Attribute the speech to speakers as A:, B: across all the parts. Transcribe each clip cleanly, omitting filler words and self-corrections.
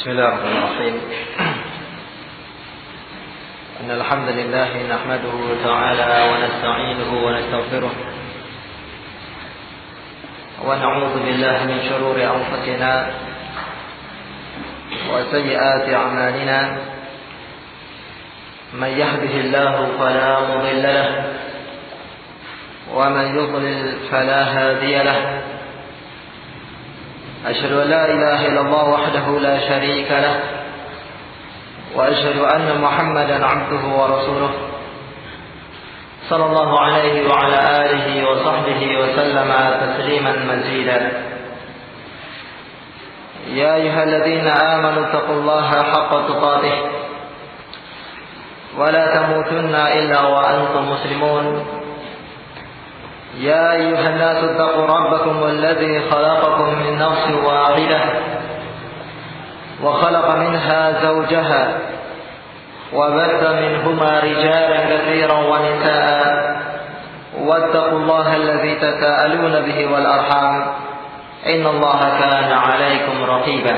A: بسم الله الرحمن الرحيم إن الحمد لله نحمده تعالى ونستعينه ونستغفره ونعوذ بالله من شرور أنفسنا وسيئات أعمالنا من يهده الله فلا مضل له ومن يضلل فلا هادي له أشهد أن لا إله إلا الله وحده لا شريك له وأشهد أن محمدا عبده ورسوله صلى الله عليه وعلى آله وصحبه وسلم تسليما مزيدا يا أيها الذين آمنوا اتقوا الله حق تقاته ولا تموتن إلا وأنتم مسلمون يا أيها الناس اتقوا ربكم الذي خلقكم من نفس واحدة وخلق منها زوجها وبث منهما رجالا كثيرا ونساء واتقوا الله الذي تساءلون به والأرحام إن الله كان عليكم رقيبا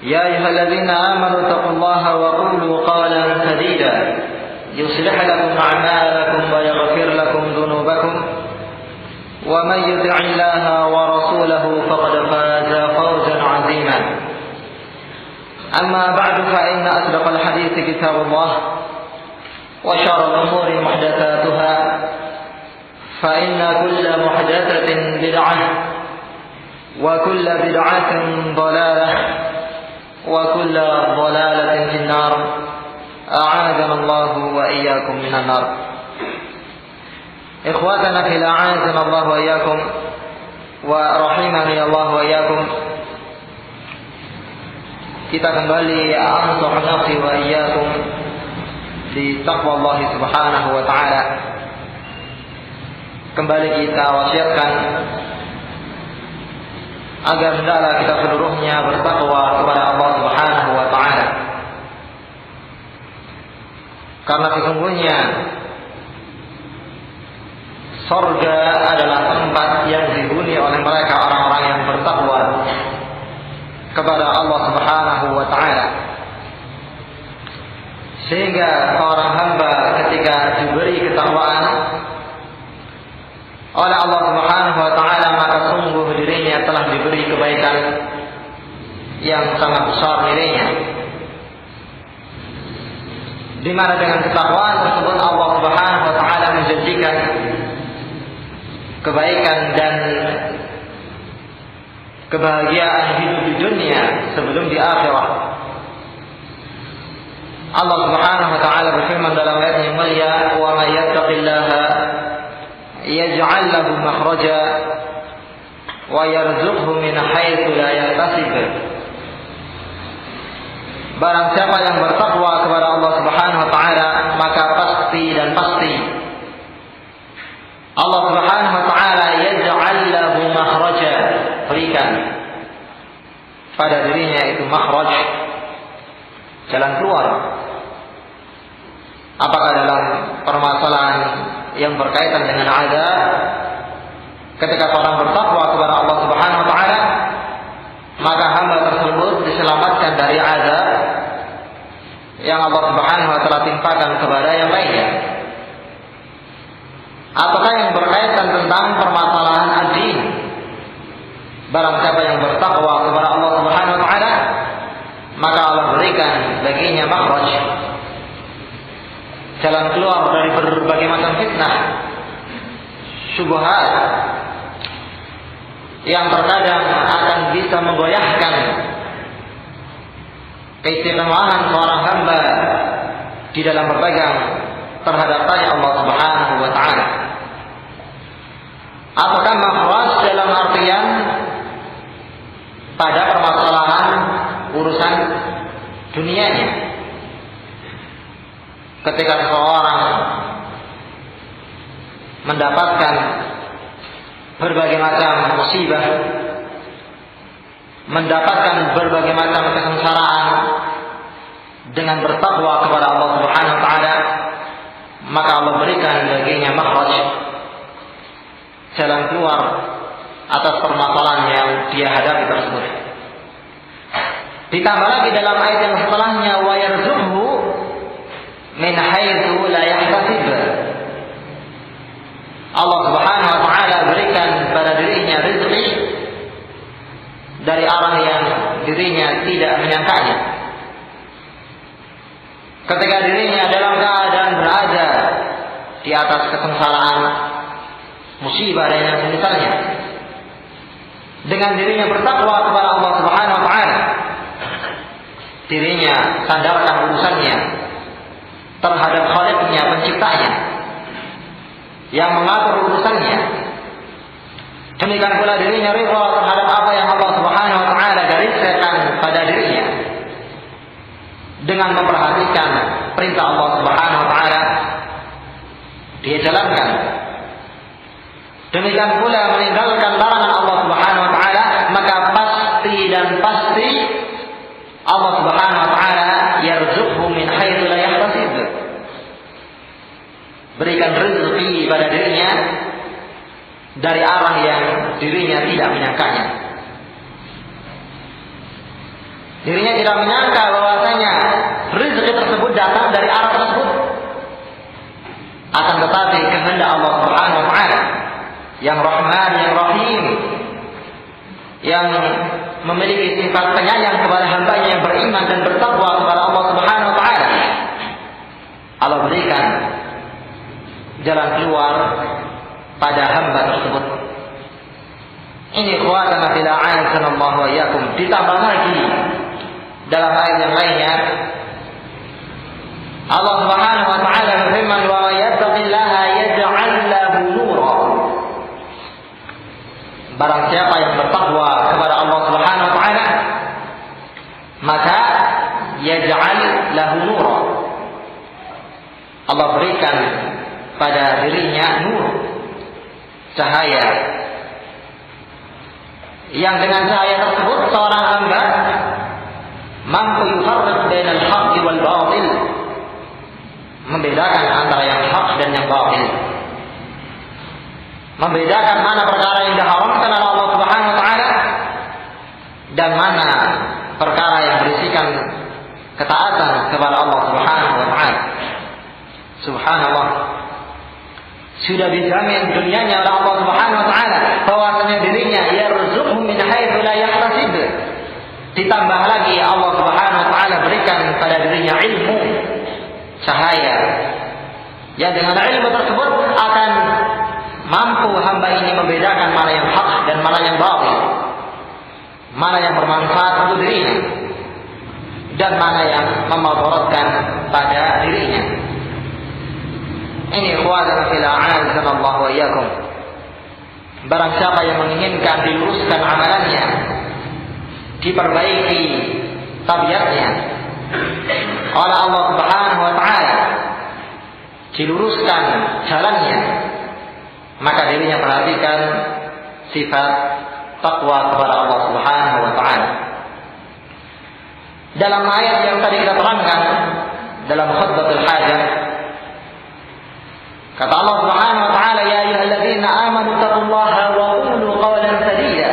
A: يا أيها الذين آمنوا اتقوا الله وقولوا قولا سديدا يصلح لكم أعمالكم ويغفر لكم ذنوبكم ومن يطع الله ورسوله فقد فاز فوزا عظيما أما بعد فإن أصدق الحديث كتاب الله وشر الأمور محدثاتها فإن كل محدثة بدعة وكل بدعة ضلالة وكل ضلالة في النار أعاذنا الله وإياكم من النار. إخواتنا في الله أعاذنا الله وإياكم ورحمني الله وإياkum. Kita kembali ansah nafsi wa iyyakum di taqwa Allah Subhanahu wa taala. Kembali kita wasiatkan agar hendaklah kita seluruhnya bertakwa kepada Allah Subhanahu wa taala. Karena sesungguhnya surga adalah tempat yang dihuni oleh mereka orang-orang yang bertakwa kepada Allah Subhanahu wa taala. Sehingga seorang hamba ketika diberi ketakwaan oleh Allah Subhanahu wa taala, maka sungguh dirinya telah diberi kebaikan yang sangat besar nilainya. Di mana dengan ketakwaan tersebut Allah Subhanahu wa taala menjanjikan kebaikan dan kebahagiaan hidup di dunia sebelum di akhirat. Allah Subhanahu wa taala berfirman dalam ayat yang mulia, "Wa may yattaqillaha yaj'al lahu makhraja wa yarzuqhu min haitsu la yahtasib." Barang siapa yang bertakwa kepada Allah Subhanahu wa taala, maka pasti Allah Subhanahu wa taala yaj'al lahu makhraja, berikan pada dirinya itu makhraj, jalan keluar. Apakah dalam permasalahan yang berkaitan dengan azab, ketika orang bertakwa kepada Allah Subhanahu wa taala, maka hamba tersebut diselamatkan dari azab yang Allah Subhanahu wa taala timpakan kepada yang lainnya. Ataukah yang berkaitan tentang permasalahan ad-din, barang siapa yang bertakwa kepada Allah Subhanahu wa taala, maka Allah berikan baginya makhraj, jalan keluar dari berbagai macam fitnah, syubhat yang terkadang akan bisa menggoyahkan keistimewaan seorang hamba di dalam berpegang terhadap tanya Allah Subhanahu wa taala. Apakah makhraj dalam artian pada permasalahan urusan dunianya, ketika seseorang mendapatkan berbagai macam musibah, mendapatkan berbagai macam kesengsaraan, dengan bertakwa kepada Allah Subhanahu wa taala, maka Allah berikan baginya makhraj, jalan keluar atas permasalahan yang dia hadapi tersebut. Ditambah lagi dalam ayat yang setelahnya, wa yarzuqhu min haitsu la yahtasib. Allah Subhanahu wa taala berikan pada dirinya rezeki dari arah yang dirinya tidak menyangkanya. Ketika dirinya dalam keadaan berada di atas kesengsaraan, musibah dan yang semisalnya, dengan dirinya bertakwa kepada Allah Subhanahu wa taala, dirinya sandarkan urusannya terhadap Khaliqnya, penciptanya yang mengatur urusannya. Demikian pula dirinya ridha terhadap apa yang Allah Subhanahu wa taala gariskan pada dirinya dengan memperhatikan perintah Allah Subhanahu wa taala dia jalankan. Demikian pula meninggalkan larangan Allah Subhanahu wa taala, maka pasti Allah Subhanahu wa taala yarzuqhu min haitsu la yahtasib. Berikan rezeki pada dirinya dari arah yang dirinya tidak menyangkanya. Dirinya tidak menyangka bahwasanya rezeki tersebut datang dari arah tersebut. Akan tetapi kehendak Allah Subhanahu wa taala yang Rahman, yang Rahim, yang memiliki sifat penyayang kepada hamba-Nya yang beriman dan bertakwa kepada Allah Subhanahu wa taala, Allah berikan jalan keluar pada hamba tersebut. Ini ikhwatana fil a'azzanallahu wa iyyakum. Ditambah lagi dalam ayat yang lainnya, Allah Subhanahu wa taala berfirman, wa yattaqillaha yaj'al lahu nura. Barang siapa yang bertakwa kepada Allah Subhanahu wa taala, maka yaj'al lahu nura. Allah berikan pada dirinya nur, cahaya, yang dengan cahaya tersebut seorang hamba mampu yufarriq bainal haqqi wal batil, membedakan antara yang hak dan yang batil, membedakan mana perkara yang diharamkan oleh Allah Subhanahu wa taala dan mana perkara yang berisikan ketaatan kepada Allah Subhanahu wa taala. Subhanallah, sudah dijamin dunianya oleh Allah Subhanahu wa taala bahwasanya dirinya yarzuqhu min haitsu la yahtasib. Ditambah lagi Allah Subhanahu wa taala berikan pada dirinya ilmu, cahaya, yang dengan ilmu tersebut akan mampu hamba ini membedakan mana yang hak dan mana yang batil, mana yang bermanfaat untuk dirinya dan mana yang memudaratkan pada dirinya. Ini ikhwatana fil a'azzanallahu wa iyyakum. Barang siapa yang menginginkan diluruskan amalannya, diperbaiki tabiatnya oleh Allah Subhanahu wa taala, diluruskan jalannya, maka dirinya perhatikan sifat takwa kepada Allah Subhanahu wa taala. Dalam ayat yang tadi kita terangkan dalam khutbatul hajah, kata Allah Subhanahu wa taala, ya ayyuhalladzina amanu taqullaha wa qulu qawlan sadida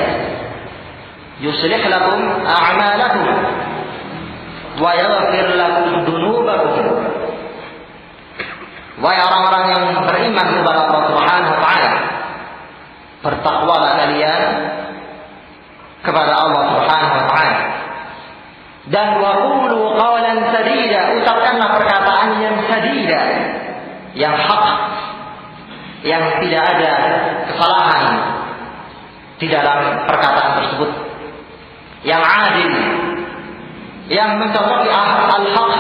A: yuslih lakum a'malakum wa yaghfir lakum dhunubakum. Wahai orang-orang yang beriman kepada Allah Subhanahu wa taala, bertakwalah kalian kepada Allah Subhanahu wa taala, dan wa qulu qawlan sadida, ucapkanlah perkataan yang sadida, yang hak, yang tidak ada kesalahan di dalam perkataan tersebut, yang adil, yang mencocoki al-haq,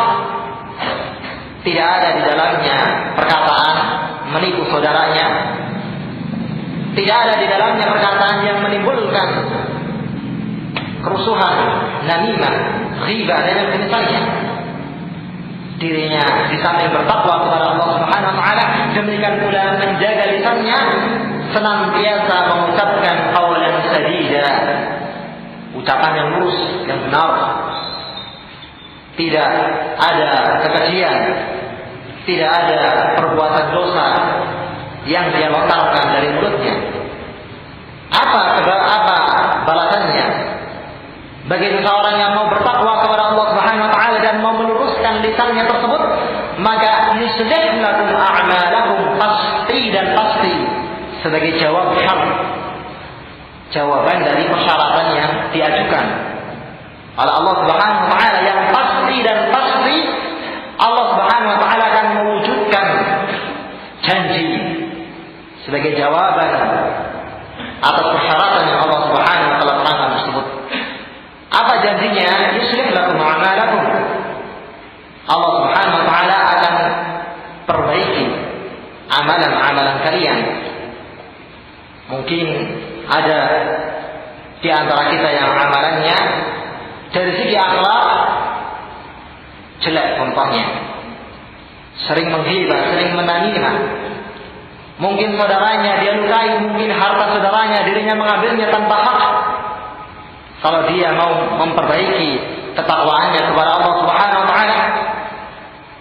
A: tidak ada di dalamnya perkataan menipu saudaranya, tidak ada di dalamnya perkataan yang menimbulkan kerusuhan, namimah, ghibah dan yang semisalnya. Dirinya di samping bertakwa kepada Allah Subhanahu wa taala, demikian pula menjaga lisannya senantiasa mengucapkan qaulan sadida, ucapan yang lurus, yang benar. Tidak ada kekejian, tidak ada perbuatan dosa yang dia lontarkan dari mulutnya. Apa balasannya? Bagi seseorang yang mau bertakwa kepada Allah Subhanahu wa taala dan mau meluruskan lisannya tersebut, maka yuslih lakum a'malakum, pasti dan pasti sebagai jawab syarat, jawaban dari persyaratan yang diajukan oleh Allah Subhanahu wa taala, yang pasti dan pasti Allah Subhanahu wa taala akan mewujudkan janji sebagai jawaban atas persyaratan yang Allah Subhanahu wa taala terangkan tersebut. Apa janjinya? Yuslih lakum a'malakum. Allah Subhanahu wa taala akan perbaiki amalan-amalan kalian. Mungkin ada di antara kita yang amalannya dari segi akhlak jelek, contohnya sering menghina, sering menanimah. Mungkin saudaranya dia lukai, mungkin harta saudaranya dirinya mengambilnya tanpa hak. Kalau dia mau memperbaiki ketakwaannya kepada Allah Subhanahu wa taala,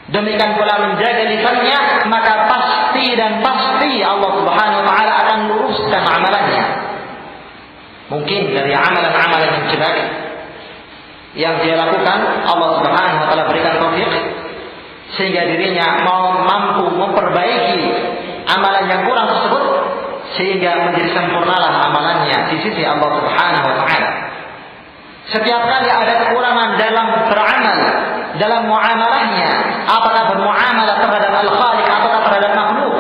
A: demikian pula menjaga lisannya, maka pasti dan pasti Allah Subhanahu wa taala akan luruskan amalannya. Mungkin dari amalan-amalan yang jelek yang dia lakukan, Allah Subhanahu wa taala berikan taufik sehingga dirinya mau mampu memperbaiki amalan yang kurang tersebut, sehingga menjadi sempurnalah amalannya di sisi Allah Subhanahu wa taala. Setiap kali ada kekurangan dalam beramal, dalam muamalahnya, apakah bermuamalah terhadap Al-Khaliq ataukah terhadap makhluk,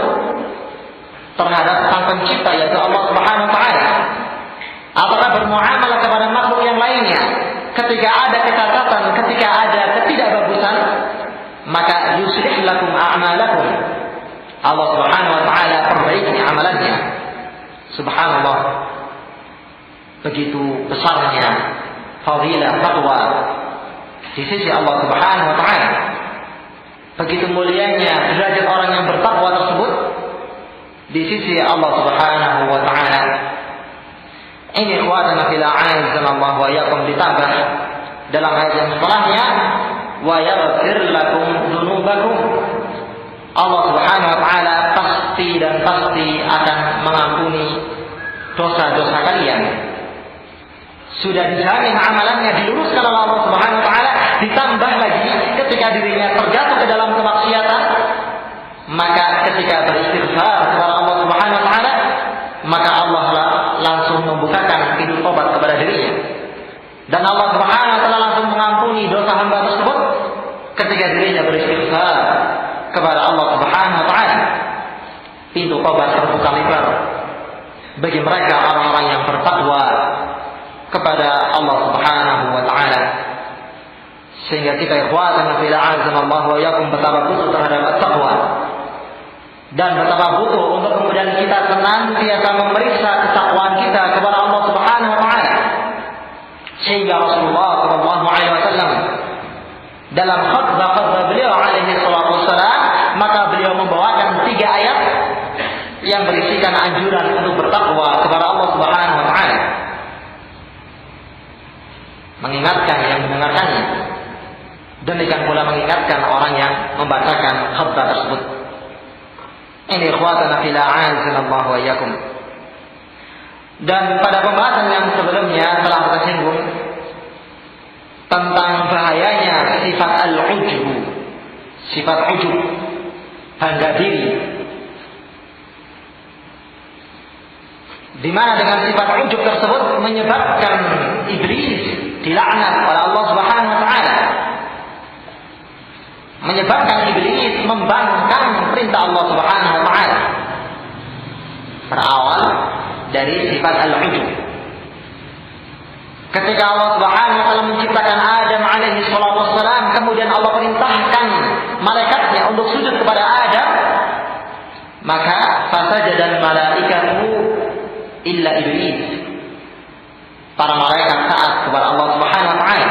A: terhadap Sang Pencipta yaitu Allah Subhanahu wa taala, apakah bermuamalah kepada makhluk yang lainnya, ketika ada kecacatan, ketika ada ketidakbagusan, maka yuslih lakum a'malakum. Allah Subhanahu wa taala perbaiki amalannya. Subhanallah. Begitu besarnya fadilah taqwa di sisi Allah Subhanahu wa taala. Begitu mulianya derajat orang yang bertakwa tersebut di sisi Allah Subhanahu wa taala. Ini ikhwatana fil a'azzanallahu wa iyyakum, ditambah dalam ayat yang setelahnya, wa yaghfir lakum dzunubakum. Allah Subhanahu wa taala pasti dan pasti akan mengampuni dosa-dosa kalian. Sudah dijamin amalannya diluruskan oleh Allah Subhanahu wa taala, ditambah lagi ketika dirinya terjatuh ke dalam kemaksiatan, maka ketika beristighfar kepada Allah Subhanahu wa taala, maka Allah langsung membukakan pintu tobat kepada dirinya. Dan Allah Subhanahu wa taala langsung mengampuni dosa hamba tersebut ketika dirinya beristighfar kepada Allah Subhanahu wa taala. Pintu tobat terbuka lebar bagi mereka orang-orang yang bertakwa kepada Allah Subhanahu wa taala. Sehingga kita ikhwatan fil a'azzanallahu wa iyyakum betapa butuh terhadap takwa, dan betapa butuh untuk kemudian kita senantiasa memeriksa ketakwaan kita kepada Allah Subhanahu wa taala. Sehingga Rasulullah sallallahu alaihi wasallam dalam khutbah beliau alaihi salatu wassalam, maka beliau membawakan 3 ayat yang berisikan anjuran untuk bertakwa kepada Allah Subhanahu wa taala, mengingatkan yang mendengarkannya, demikian pula mengingatkan orang yang membacakan khutbah tersebut. Ini ikhwatana fil a'azzanallahu wa iyyakum. Dan pada pembahasan yang sebelumnya telah kita singgung tentang bahayanya sifat al-ujub, sifat ujub, bangga diri, di mana dengan sifat ujub tersebut menyebabkan iblis dilaknat oleh Allah Subhanahu wa taala, menyebabkan iblis membangkang perintah Allah Subhanahu wa taala. Berawal dari sifat al-ujub. Ketika Allah Subhanahu wa taala menciptakan Adam alaihi salatu wassalam, kemudian Allah perintahkan malaikatnya untuk sujud kepada Adam, maka fasajadal malaikatu illa iblis. Para malaikat taat kepada Allah Subhanahu wa taala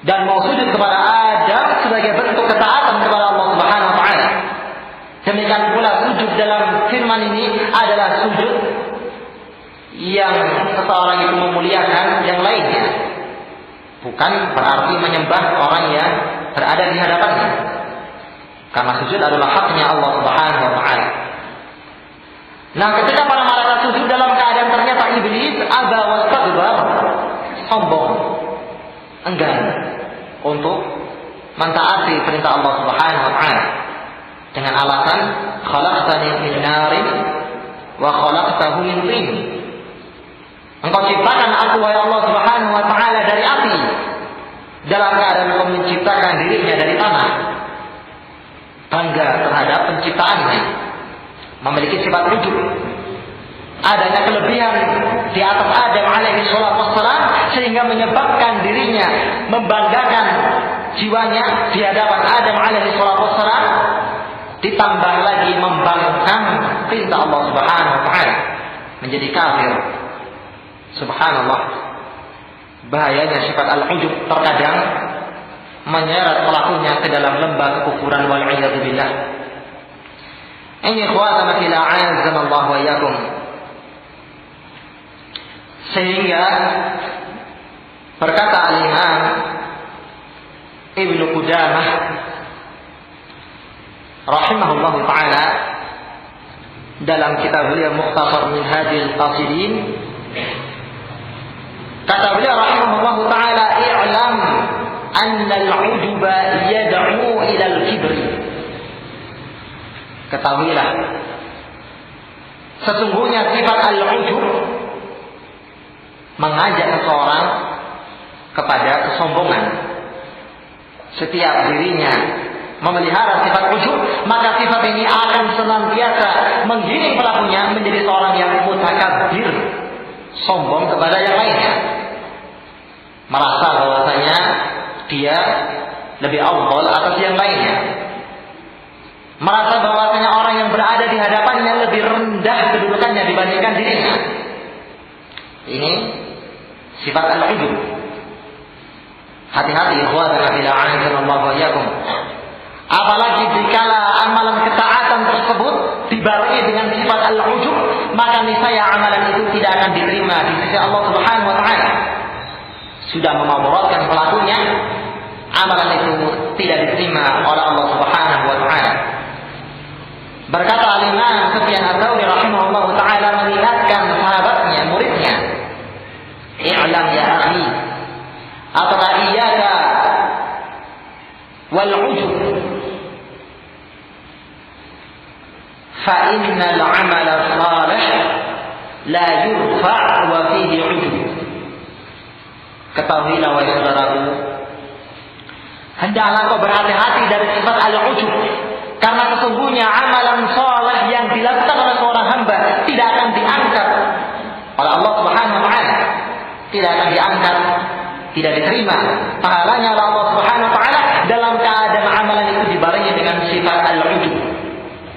A: dan mau sujud kepada Adam sebagai bentuk ketaatan kepada Allah Subhanahu wa taala. Demikian pula sujud dalam firman ini adalah sujud yang seseorang itu memuliakan yang lainnya, bukan berarti menyembah orang yang berada di hadapannya, karena sujud adalah haknya Allah Subhanahu wa taala. Nah, ketika para malaikat sujud dalam keadaan ternyata iblis aba wastakbar, sombong, enggan untuk mentaati perintah Allah Subhanahu wa taala dengan alasan khalaqtani min narin wa khalaqtahu min tin. Engkau ciptakan aku wahai Allah Subhanahu wa taala dari api, dalam keadaan engkau menciptakan dirinya dari tanah. Bangga terhadap penciptaannya, memiliki sifat ujub, adanya kelebihan di atas Adam alaihi salatu wassalam, sehingga menyebabkan dirinya membanggakan jiwanya di hadapan Adam alaihi salatu wassalam, ditambah lagi membangkang perintah Allah Subhanahu wa taala, menjadi kafir. Subhanallah, bahayanya sifat al-ujub terkadang menyeret pelakunya ke dalam lembah kekufuran wal iyad billah. Ini ikhwatana fil a'azzana Allah wa iyyakum. Sehingga berkata al-Imam Ibnu Qudamah rahimahullahu taala dalam kitab beliau Mukhtasar Minhajul Qasidin, kata beliau rahimahullahu taala, i'lam anna al-'ujuba yad'u ila al-kibri. Ketahuilah, sesungguhnya sifat al-'ujub mengajak seseorang kepada kesombongan. Setiap dirinya memelihara sifat ujub, maka sifat ini akan senantiasa menggiring pelakunya menjadi seorang yang mutakabbir, sombong kepada yang lainnya, merasa bahwasanya dia lebih afdal atas yang lainnya, merasa bahwasanya orang yang berada di hadapannya lebih rendah kedudukannya dibandingkan dirinya. Ini sifat al-ujub. Hati-hati ikhwatana fil a'azzana Allah wa iyyakum. Apalagi jikala amalan ketaatan tersebut dibarengi dengan sifat al-ujub, maka niscaya amalan itu tidak akan diterima di sisi Allah Subhanahu wa taala. Sudah memauratkan pelakunya, amalan itu tidak diterima oleh Allah Subhanahu wa taala. Berkata al-Imam Sufyan Ats-Tsauri rahimahullahu taala mengingatkan sahabatnya, muridnya, i'lam ya akhi, atau iyyaka wal ujub, fa innal 'amala salih la yurfa' wa fihi ujub. Ketahuilah wahai saudaraku, hendaklah kau berhati-hati dari sifat al-ujub, karena sesungguhnya amalan saleh yang dilakukan oleh seorang hamba tidak akan diangkat oleh Allah Subhanahu wa taala, tidak akan diangkat, tidak diterima pahalanya oleh Allah Subhanahu wa taala dalam keadaan amalan itu dibarengi dengan sifat al-ujub,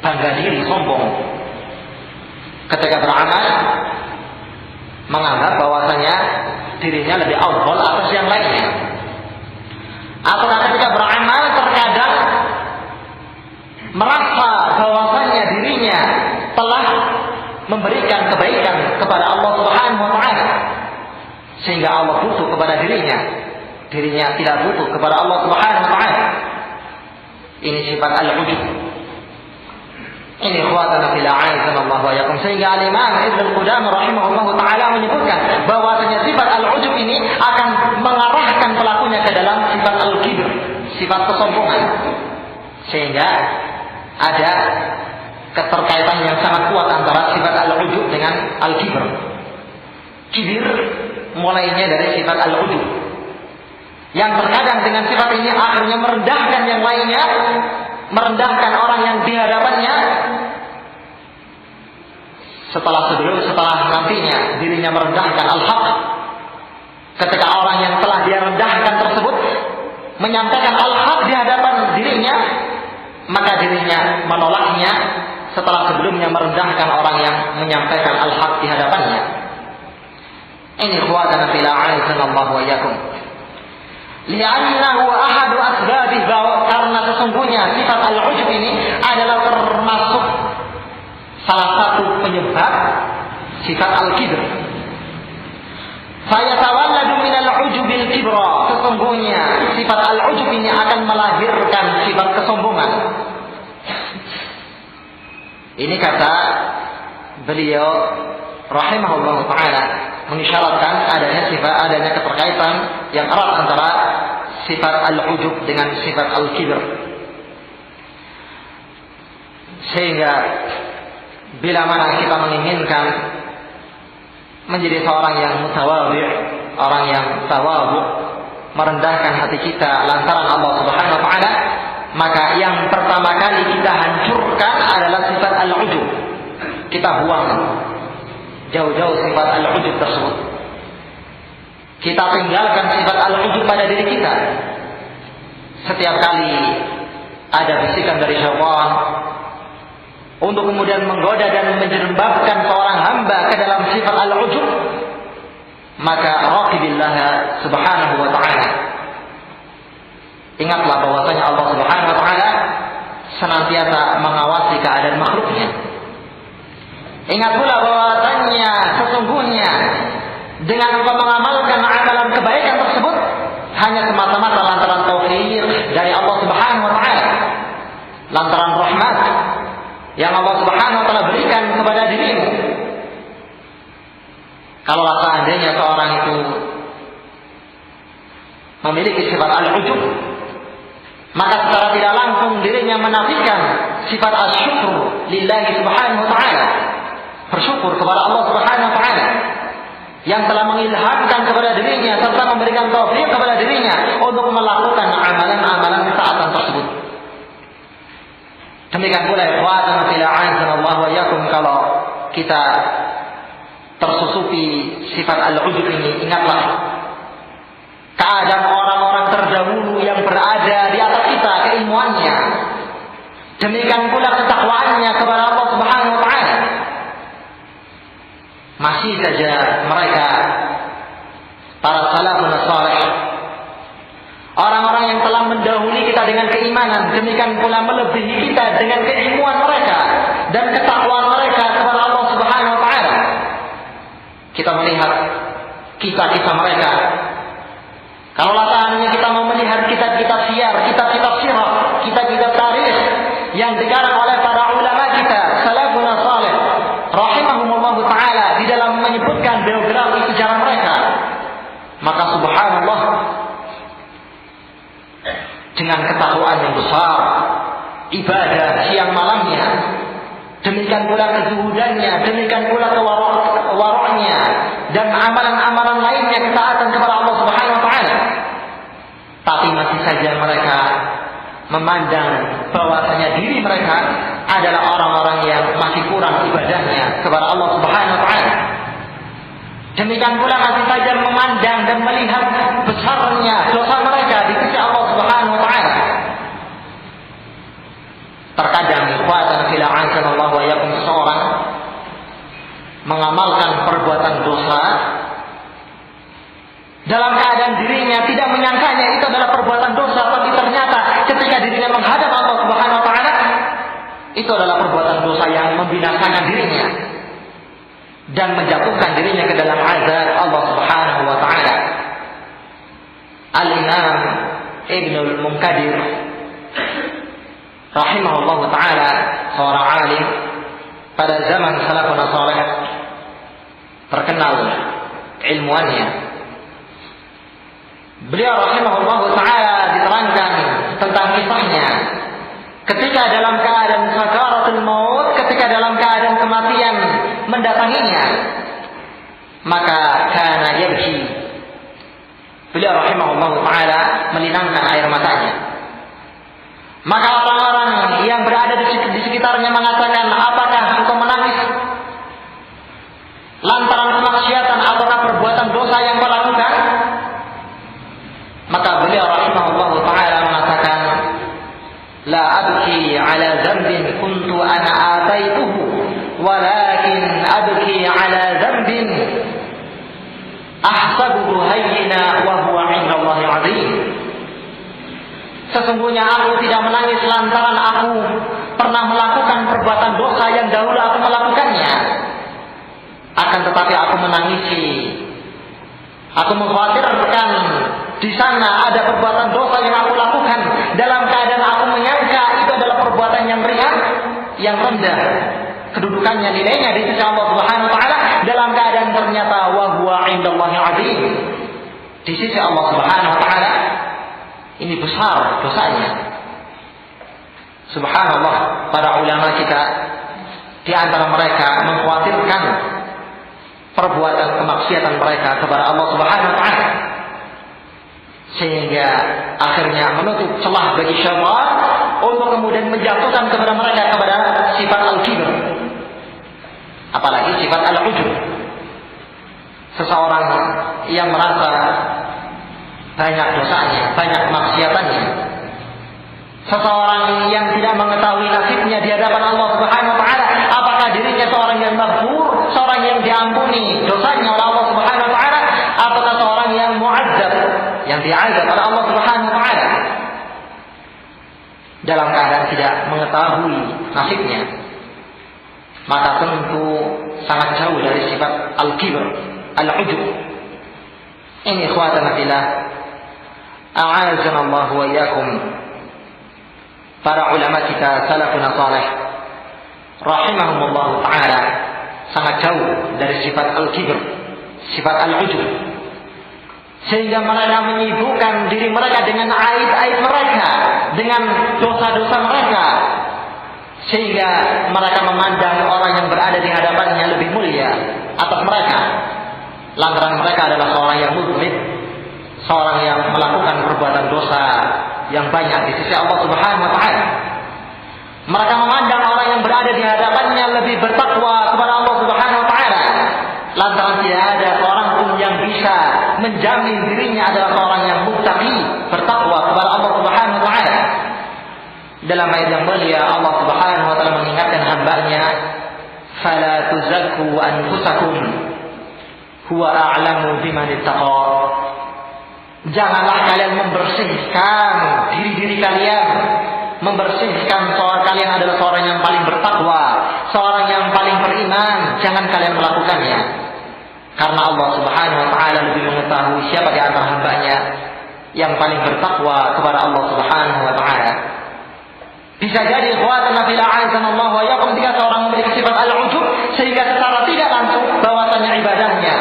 A: bangga diri, sombong. Ketika beramal menganggap bahwasanya dirinya lebih afdal atas yang lainnya. Atau ketika beramal terkadang merasa bahwasanya dirinya telah memberikan kebaikan kepada Allah Subhanahu wa taala, sehingga Allah butuh kepada dirinya tidak butuh kepada Allah Subhanahu wa taala. Ini sifat al-ujub. Ini ikhwatana fil a'azzana Allah wa iyyakum. Sehingga al-Imam Ibnu Qudamah rahimahullahu taala menyebutkan bahwasanya sifat al-ujub ini akan mengarahkan pelakunya ke dalam sifat al-kibr, sifat kesombongan. Sehingga ada keterkaitan yang sangat kuat antara sifat al-ujub dengan al-kibr. Kibir mulainya dari sifat al-ujub, yang terkadang dengan sifat ini akhirnya merendahkan yang lainnya, merendahkan orang yang di hadapannya, setelah nantinya dirinya merendahkan al-haq. Ketika orang yang telah dia rendahkan tersebut menyampaikan al-haq di hadapan dirinya, maka dirinya menolaknya setelah sebelumnya merendahkan orang yang menyampaikan al-haq di hadapannya. Ini ikhwatana fil a'azzana Allah wa iyyakum. Li'annahu ahadu asbabih, karena sesungguhnya sifat al-ujub ini adalah termasuk salah satu penyebab sifat al-kibr. Fayatawalladu minal ujubil kibra, sesungguhnya sifat al-ujub ini akan melahirkan sifat kesombongan. Ini kata beliau rahimahullah taala mengisyaratkan adanya keterkaitan yang erat antara sifat al-ujub dengan sifat al-kibr. Sehingga bila mana kita menginginkan menjadi seorang yang mutawadhi', orang yang tawadhu', merendahkan hati kita lantaran Allah Subhanahu wa taala, maka yang pertama kali kita hancurkan adalah sifat al-ujub. Kita buang jauh-jauh sifat al-ujub tersebut. Kita tinggalkan sifat al-ujub pada diri kita. Setiap kali ada bisikan dari syaitan untuk kemudian menggoda dan menjerembabkan seorang hamba ke dalam sifat al-ujub, maka raqibillah subhanahu wa ta'ala. Ingatlah bahwasanya Allah Subhanahu wa ta'ala senantiasa mengawasi keadaan makhluknya. Ingat pula bahwasanya sesungguhnya dengan engkau mengamalkan amalan kebaikan tersebut hanya semata-mata lantaran taufik dari Allah Subhanahu wa ta'ala, lantaran rahmat yang Allah Subhanahu wa ta'ala berikan kepada dirimu. Kalau seandainya seorang itu memiliki sifat al-ujub, maka secara tidak langsung dirinya menafikan sifat asyukur lillahi subhanahu wa ta'ala, bersyukur kepada Allah Subhanahu wa ta'ala yang telah mengilhamkan kepada dirinya serta memberikan taufik kepada dirinya untuk melakukan amalan-amalan ketaatan tersebut. Demikian pula ikhwatan fil a'azzallahu wa iyyakum, kalau kita tersusupi sifat al-ujub ini, ingatlah keadaan orang-orang terdahulu yang berada di atas kita, keilmuannya, demikian pula ketakwaannya kepada Allah Subhanahu wa ta'ala. Masih saja mereka para salafun salih, orang-orang yang telah mendahului kita dengan keimanan, demikian pula melebihi kita dengan keilmuan mereka dan ketakwaan mereka kepada Allah Subhanahu wa ta'ala. Kita melihat kisah-kisah mereka. Kalau seandainya kita mau melihat kitab-kitab siyar, kitab-kitab sirah, kitab-kitab tarikh yang dikarang oleh para ulama kita, salafun salih rahimahumullah ta'ala, di dalam menyebutkan biografi sejarah mereka, maka subhanallah, dengan ketakwaan yang besar, ibadah siang malamnya, demikian pula kezuhudannya, demikian pula kewaroknya, dan amalan-amalan lainnya ketaatan kepada Allah Subhanahu wa ta'ala. Tapi masih saja mereka memandang bahwasanya diri mereka adalah orang-orang yang masih kurang ibadahnya kepada Allah Subhanahu wa ta'ala. Demikian pula masih saja memandang dan melihat besarnya dosa mereka di sisi Allah Subhanahu wa ta'ala. Terkadang ikhwatan fil a'azzallahu wa iyyakum, seorang mengamalkan perbuatan dosa dalam keadaan dirinya tidak menyangkanya itu adalah perbuatan dosa, tapi ternyata ketika dirinya menghadap Allah Subhanahu wa ta'ala, itu adalah perbuatan dosa yang membinasakan dirinya dan menjatuhkan dirinya ke dalam azab Allah Subhanahu wa ta'ala. Al-Imam Ibnul Munkadir rahimahullahu ta'ala, seorang alim pada zaman salafun salih, terkenal ilmuannya. Beliau rahimahullahu ta'ala diterangkan tentang kisahnya ketika dalam keadaan sakaratul maut, ketika dalam keadaan kematian mendatanginya, maka kana yabki, beliau rahimahullahu ta'ala melinangkan air matanya. Maka orang-orang yang berada di sekitarnya mengatakan, apakah engkau menangis lantaran kemaksiatan ataukah perbuatan dosa yang kau lakukan? Maka beliau rahimahullahu ta'ala mengatakan, la abki ala dzambin kuntu ana ataituhu, walakin abki ala dzambin ahsabuhu hayyina wa huwa 'inda Allahi 'azim. Sesungguhnya aku tidak menangis lantaran aku pernah melakukan perbuatan dosa yang dahulu aku melakukannya. Akan tetapi aku menangisi, aku mengkhawatirkan di sana ada perbuatan dosa yang aku lakukan dalam keadaan aku menyangka itu adalah perbuatan yang ringan, yang rendah. kedudukannya, nilainya di sisi Allah Subhanahu wa taala, dalam keadaan ternyata wa huwa 'indallahi 'azim. Di sisi Allah Subhanahu wa taala ini besar dosanya. Subhanallah, para ulama kita di antara mereka mengkhawatirkan perbuatan kemaksiatan mereka kepada Allah Subhanahu wa taala, sehingga akhirnya menutup celah bagi syaitan untuk kemudian menjatuhkan kepada mereka kepada sifat al-kibr, apalagi sifat al-ujub. Seseorang yang merasa banyak dosanya, banyak kemaksiatannya, seseorang yang tidak mengetahui nasibnya di hadapan Allah Subhanahu wa taala, apakah dirinya seorang yang maghfur, seorang yang diampuni dosanya oleh Allah Subhanahu wa taala, ataukah seorang yang mu'adzab, yang diazab oleh Allah Subhanahu wa taala, dalam keadaan tidak mengetahui nasibnya, maka tentu sangat jauh dari sifat al-kibr, al-ujub. Ini ikhwatana fillah, a'azanallahu wa iyyakum. Para ulama kita salafun salih rahimahumullah taala sangat jauh dari sifat al-kibr, sifat al-ujub, sehingga mereka menyibukkan diri mereka dengan aib-aib mereka, dengan dosa-dosa mereka, sehingga mereka memandang orang yang berada di hadapannya lebih mulia atas mereka, lantaran mereka adalah seorang yang muzlim, seorang yang melakukan perbuatan dosa yang banyak di sisi Allah Subhanahu wa taala. Mereka memandang orang yang berada di hadapannya lebih bertakwa kepada Allah Subhanahu wa taala, lantaran tidak ada seorang pun yang bisa menjamin dirinya adalah seorang yang muttaqi, bertakwa kepada Allah Subhanahu wa taala. Dalam ayat yang mulia Allah Subhanahu wa taala mengingatkan hamba-Nya, "Fala tuzakku anfusakum, huwa a'lamu biman ittaqa." Janganlah kalian membersihkan diri-diri kalian, membersihkan seorang kalian adalah seorang yang paling bertakwa, seorang yang paling beriman. Jangan kalian melakukannya, karena Allah Subhanahu wa taala lebih mengetahui siapa di antara hamba-Nya yang paling bertakwa kepada Allah Subhanahu wa taala. Bisa jadi ikhwatan fillah a'azanallahu wa iyyakum, ketika seorang memiliki sifat al-ujub, sehingga secara tidak langsung bahwasanya ibadahnya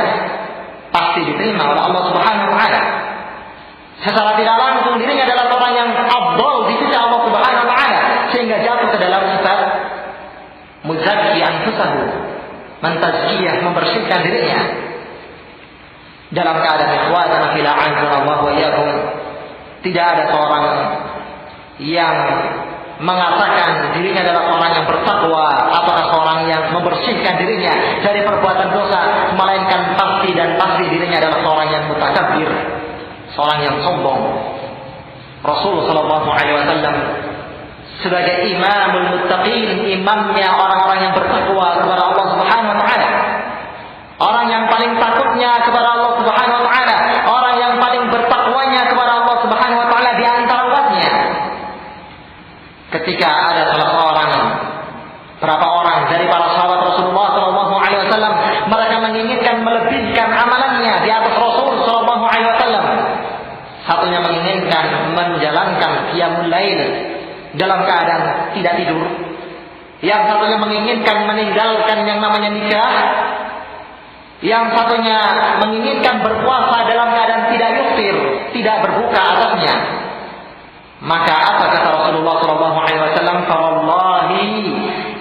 A: pasti diterima oleh Allah Subhanahu wa taala. Secara tidak langsung dirinya adalah orang yang afdal di sisi Allah Subhanahu wa taala, sehingga jatuh ke dalam sifat muzakki anfusahu, mentazkiyah, membersihkan dirinya. Dalam keadaan ikhwatan fillah a'azanallahu wa iyyakum, tidak ada seorang yang mengatakan dirinya adalah orang yang bertakwa atau seorang yang membersihkan dirinya dari perbuatan dosa, melainkan pasti dan pasti dirinya adalah seorang yang mutakabbir, seorang yang sombong. Rasulullah sallallahu alaihi wasallam sebagai imamul muttaqin, imamnya orang-orang yang bertakwa kepada Allah Subhanahu wa taala, orang yang paling takutnya kepada Allah Subhanahu wa taala, orang yang paling bertakwanya kepada Allah Subhanahu wa taala di antara umatnya. Ketika ada salah seorang, berapa orang dari para sahabat Rasulullah sallallahu alaihi wasallam, mereka menginginkan melebihkan amalannya di atas Rasul sallallahu alaihi wasallam. Satunya menginginkan menjalankan qiyamul lail dalam keadaan tidak tidur. Yang satunya menginginkan meninggalkan yang namanya nikah. Yang satunya menginginkan berpuasa dalam keadaan tidak yuftir, tidak berbuka atasnya. Maka apa kata Rasulullah sallallahu alaihi wasallam? "Fawallahi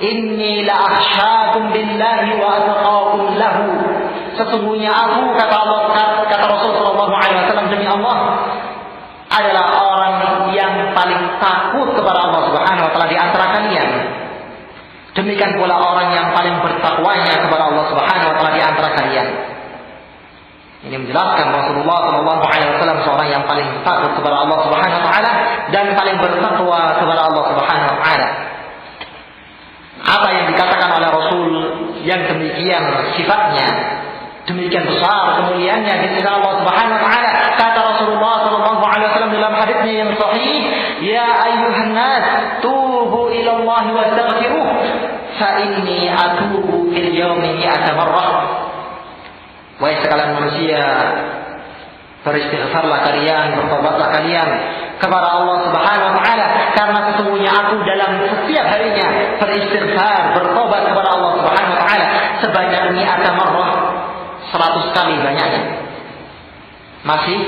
A: inni la akhsyakum billahi wa atqakum lahu." Sesungguhnya aku, kata Rasul sallallahu alaihi wasallam, demi Allah, adalah orang yang paling takut kepada Allah Subhanahu wa taala di antara kalian. Demikian pula orang yang paling bertakwanya kepada Allah Subhanahu wa taala di antara kalian. Ini menjelaskan Rasulullah sallallahu alaihi wasallam seorang yang paling takut kepada Allah Subhanahu wa taala dan paling bertakwa kepada Allah Subhanahu wa taala. Apa yang dikatakan oleh Rasul yang demikian sifatnya, demikian besar kemuliaannya di sisi Allah Subhanahu wa taala. Kata Rasulullah sallallahu alaihi wasallam dalam hadisnya yang sahih, "Ya ayyuhan nas, tubu ila Allah wastaghfiruh, fa inni atubu fil yawmi 100 marrah." Wahai sekalian manusia, beristighfarlah kalian, bertobatlah kalian, kepada Allah Subhanahu wa taala, karena sesungguhnya aku dalam setiap harinya beristighfar, bertobat kepada Allah Subhanahu wa taala sebanyak 100 marrah, 100 kali banyaknya. Masih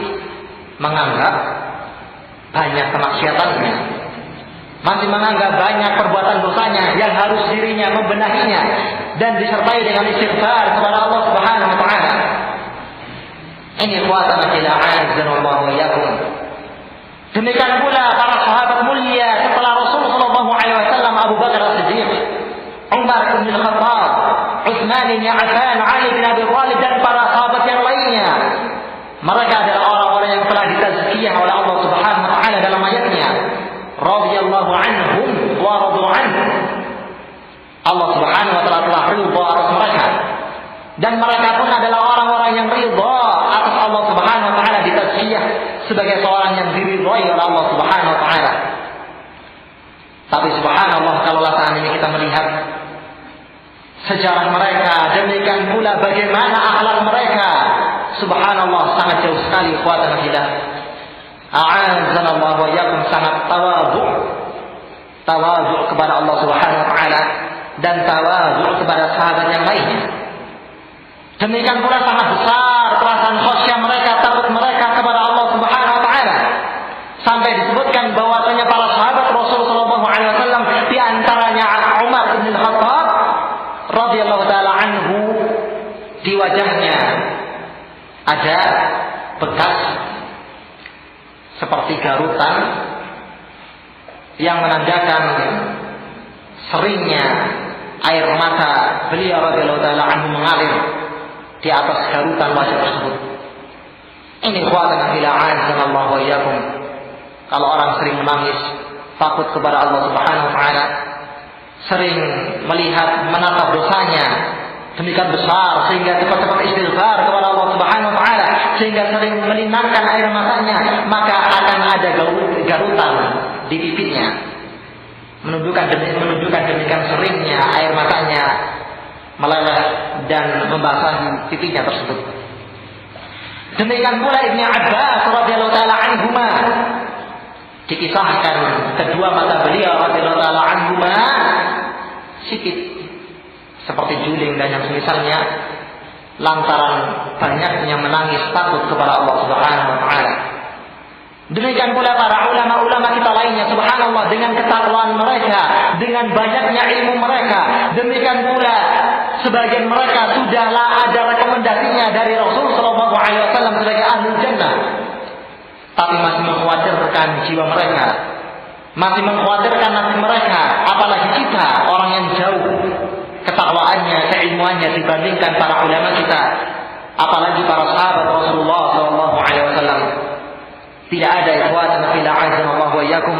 A: menganggap banyak kemaksiatannya, masih menganggap banyak perbuatan dosanya yang harus dirinya membenahinya dan disertai dengan istighfar kepada Allah Subhanahu wa taala. Ini kuatana ila azanallahu wa iyyakum. Demikian pula para sahabat mulia setelah Rasulullah sallallahu alaihi wasallam, Abu Bakar As-Siddiq, Umar bin Khattab, Utsman bin Affan, Ali bin Abi Thalib dan para sahabat yang lainnya. Mereka adalah orang-orang yang telah ditazkiyah oleh Allah Subhanahu wa taala dalam ayatnya, radhiyallahu anhum wa radu anhu. Allah Subhanahu wa taala telah ridha atas mereka dan mereka pun adalah orang-orang yang ridha atas Allah Subhanahu wa taala, ditazkiyah sebagai seorang yang diridhai oleh Allah Subhanahu wa taala. Tapi subhanallah, kalau seandainya kita melihat sejarah mereka, demikian pula bagaimana akhlak mereka, subhanallah sangat jauh sekali kuatan kita. A'azzanallahu wa iyyakum, sangat tawadhu kepada Allah Subhanahu wa taala dan tawadhu kepada sahabat yang lainnya. Demikian pula sangat besar perasaan khasyah mereka, takut mereka kepada Allah Subhanahu wa taala. Sampai disebutkan bahwasanya para sahabat Rasul sallallahu alaihi wasallam, di antaranya Umar bin Khattab radhiyallahu taala anhu, di wajahnya ada bekas seperti garutan yang menandakan seringnya air mata beliau radhiyallahu taala anhu mengalir di atas garutan wajah tersebut. Ini kuatana ila azanallahu wa iyyakum. Kalau orang sering menangis, takut kepada Allah Subhanahu wa taala, sering melihat menatap dosanya demikian besar sehingga cepat-cepat istighfar kepada Allah Subhanahu wa taala, sehingga sering melinangkan air matanya, maka akan ada garutan di pipinya, menunjukkan demikian seringnya air matanya meleleh dan membasahi pipinya tersebut. Demikian pula Ibnu Abbas radhiyallahu taala anhuma, dikisahkan kedua mata beliau radhiyallahu taala anhuma sikit seperti juling dan yang semisalnya, lantaran banyaknya menangis takut kepada Allah Subhanahu wa taala. Demikian pula para ulama-ulama kita lainnya, subhanallah, dengan ketakwaan mereka, dengan banyaknya ilmu mereka, demikian pula sebagian mereka sudahlah ada rekomendasinya dari Rasul sallallahu alaihi wasallam sebagai ahli jannah, tapi masih mengkhawatirkan jiwa mereka, masih mengkhawatirkan nasib mereka, apalagi kita orang yang jauh ketakwaannya, keilmuannya dibandingkan para ulama kita, apalagi para sahabat Rasulullah sallallahu alaihi wasallam. Tidak ada ikhwatan fillah azanallahu wa iyyakum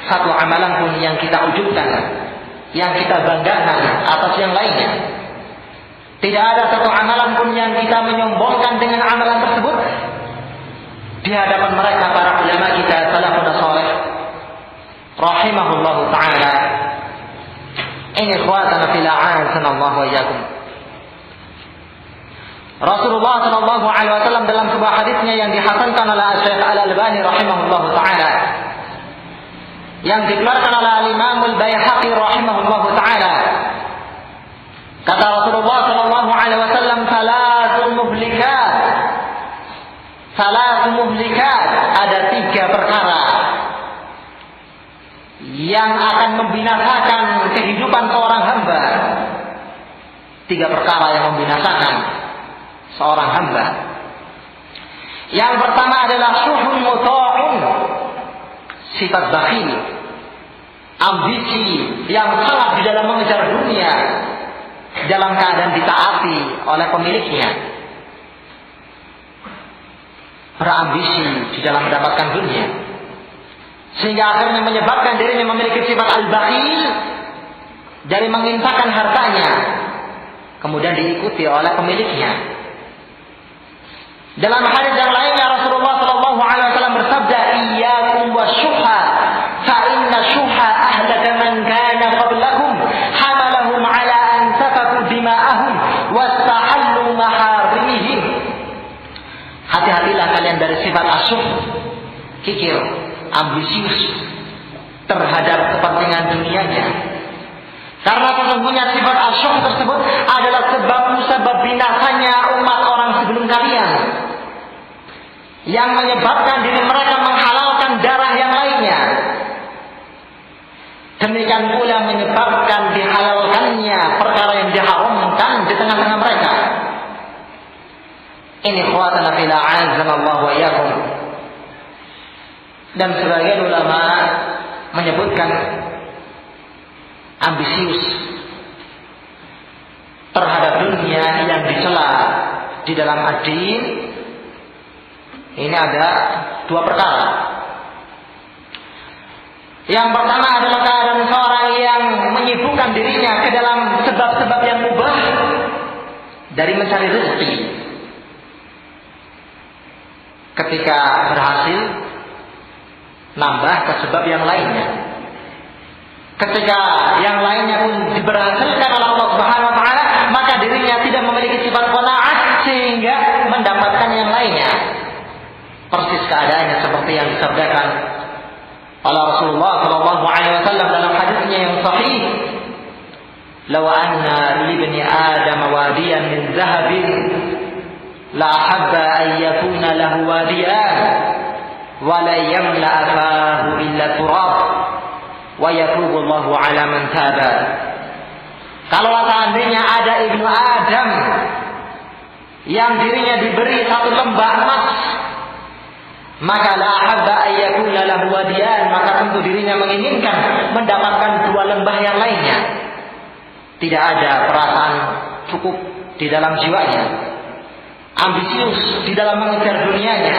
A: satu amalan pun yang kita ujubkan, yang kita banggakan atas yang lainnya. Tidak ada satu amalan pun yang kita menyombongkan dengan amalan tersebut di hadapan mereka para ulama kita salafun salih rahimahullahu taala. Ini ikhwatan fillah azanallahu wa iyyakum. Rasulullah sallallahu alaihi wasallam dalam sebuah hadisnya yang dihasankan oleh Syekh Al-Albani rahimahullahu taala, yang dikeluarkan oleh Imam Al-Baihaqi rahimahullahu taala, kata Rasulullah sallallahu alaihi wasallam, salasun muhlikat, ada 3 perkara yang akan membinasakan kehidupan seorang hamba. 3 perkara yang membinasakan seorang hamba. Yang pertama adalah syuhun muta'un, sifat bakhil, ambisi yang sangat di dalam mengejar dunia dalam keadaan ditaati oleh pemiliknya, berambisi di dalam mendapatkan dunia, sehingga akhirnya menyebabkan dirinya memiliki sifat al-bakhil dari menginfakkan hartanya, kemudian diikuti oleh pemiliknya. Dalam hadis yang lainnya Rasulullah sallallahu alaihi wasallam bersabda, "Iyyakum wasyuha, fa inna syuha ahlaka man kana qablakum, hamalahum ala an safaku dima'ahum wastahallu maharimihim." Hati-hatilah kalian dari sifat asyuh, kikir, ambisius terhadap kepentingan dunianya. Karena sesungguhnya sifat asyuk tersebut adalah sebab binasanya umat orang sebelum kalian, yang menyebabkan diri mereka menghalalkan darah yang lainnya. Demikian pula menyebabkan dihalalkannya perkara yang diharamkan di tengah-tengah mereka. Ini ikhwatana fillah azanallahu wa iyyakum. Dan sebagian ulama menyebutkan ambisius terhadap dunia yang dicela di dalam ad-din ini ada dua perkara. Yang pertama adalah keadaan seorang yang menyibukkan dirinya ke dalam sebab-sebab yang mubah dari mencari rezeki. Ketika berhasil, nambah ke sebab yang lainnya. Ketika yang lainnya pun diberhasilkan oleh Allah Subhanahu wa taala, maka dirinya tidak memiliki sifat qanaah sehingga mendapatkan yang lainnya. Persis keadaannya seperti yang disabdakan oleh Rasulullah sallallahu alaihi wasallam dalam hadisnya yang sahih, "Law anna li ibni Adam wadiyan min dhahabin la habba an yakuna lahu wadiyan wa la yamla fahu illa turab wa yatubu Allahu ala man taba." Kalau seandainya ada ibnu Adam yang dirinya diberi satu lembah emas, maka la habba ayyakuna lahu wadiyan, maka tentu dirinya menginginkan mendapatkan dua lembah yang lainnya. Tidak ada perasaan cukup di dalam jiwanya, ambisius di dalam mengejar dunianya,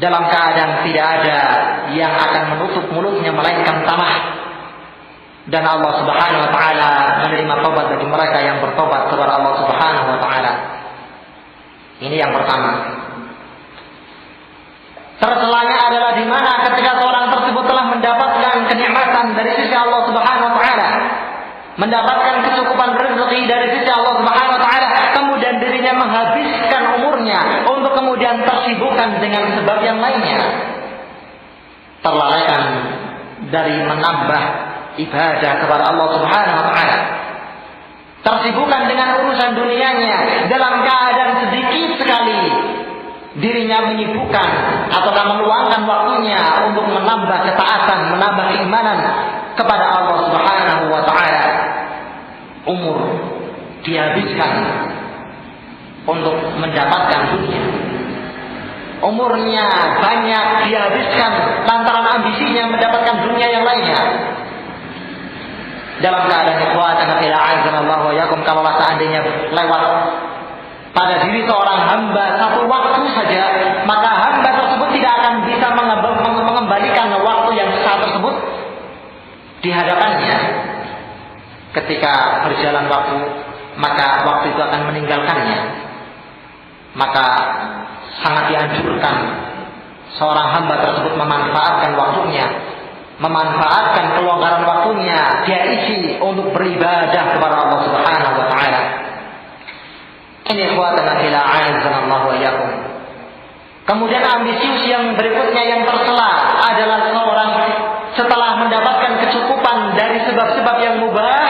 A: dalam keadaan tidak ada yang akan menutup mulutnya melainkan tamah. Dan Allah Subhanahu wa taala menerima taubat bagi mereka yang bertobat kepada Allah Subhanahu wa taala. Ini yang pertama. Tercelanya adalah di mana ketika seorang tersebut telah mendapatkan kenikmatan dari sisi Allah Subhanahu wa taala, mendapatkan kecukupan rezeki dari sisi Allah Subhanahu wa taala, kemudian dirinya menghabiskan umurnya untuk kemudian tersibukkan dengan sebab yang lainnya. Terlalaikan dari menambah ibadah kepada Allah Subhanahu wa taala. Tersibukkan dengan urusan dunianya dalam keadaan sedikit sekali dirinya menyibukkan atau meluangkan waktunya untuk menambah ketaatan, menambah keimanan kepada Allah Subhanahu wa taala. Umur dihabiskan untuk mendapatkan dunia. Umurnya banyak dihabiskan lantaran ambisinya mendapatkan dunia yang lainnya. Dalam keadaan ikhwatan fillah azanallahu wa iyyakum, kalau seandainya lewat pada diri seorang hamba satu waktu saja, maka hamba tersebut tidak akan bisa mengembalikan waktu yang saat tersebut di hadapannya. Ketika berjalan waktu, maka waktu itu akan meninggalkannya. Maka sangat dianjurkan seorang hamba tersebut memanfaatkan waktunya, memanfaatkan kelonggaran waktunya, dia isi untuk beribadah kepada Allah Subhanahu wa taala. Ini ikhwatana fillah azanallahu wa iyyakum. Kemudian ambisius yang berikutnya yang tercela adalah seorang setelah mendapatkan kecukupan dari sebab-sebab yang mubah,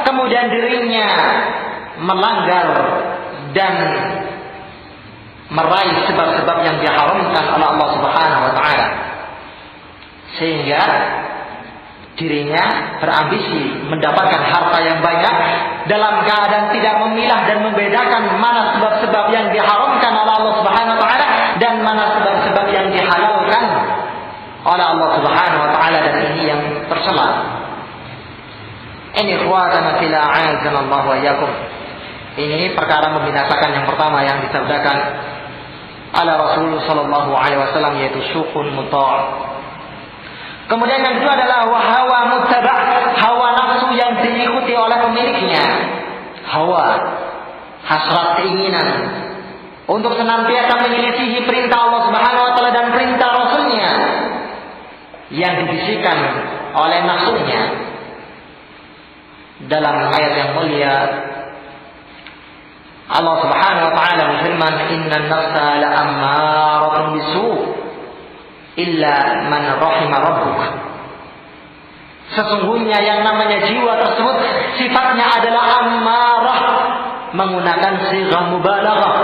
A: kemudian dirinya melanggar dan meraih sebab-sebab yang diharamkan oleh Allah Subhanahu wa taala. Sehingga dirinya berambisi mendapatkan harta yang banyak dalam keadaan tidak memilah dan membedakan mana sebab-sebab yang diharamkan oleh Allah Subhanahu wa taala dan mana sebab-sebab yang dihalalkan oleh Allah Subhanahu wa taala, dan ini yang tercela. Ini ikhwatana fillah azanallahu wa iyyakum. Ini perkara membinasakan yang pertama yang disabdakan oleh Rasul sallallahu alaihi wasallam, yaitu syuqun muta'. Kemudian yang kedua adalah hawa muttaba', hawa nafsu yang diikuti oleh pemiliknya. Hawa, hasrat keinginan untuk senantiasa menyelisihi perintah Allah Subhanahu wa taala dan perintah Rasulnya yang dibisikkan oleh nafsunya. Dalam ayat yang mulia Allah Subhanahu wa taala berfirman, "Innan nafsa la'ammaratun bisu'." illa man rahima rabbuk. Sesungguhnya yang namanya jiwa tersebut sifatnya adalah ammarah, menggunakan sighah mubalaghah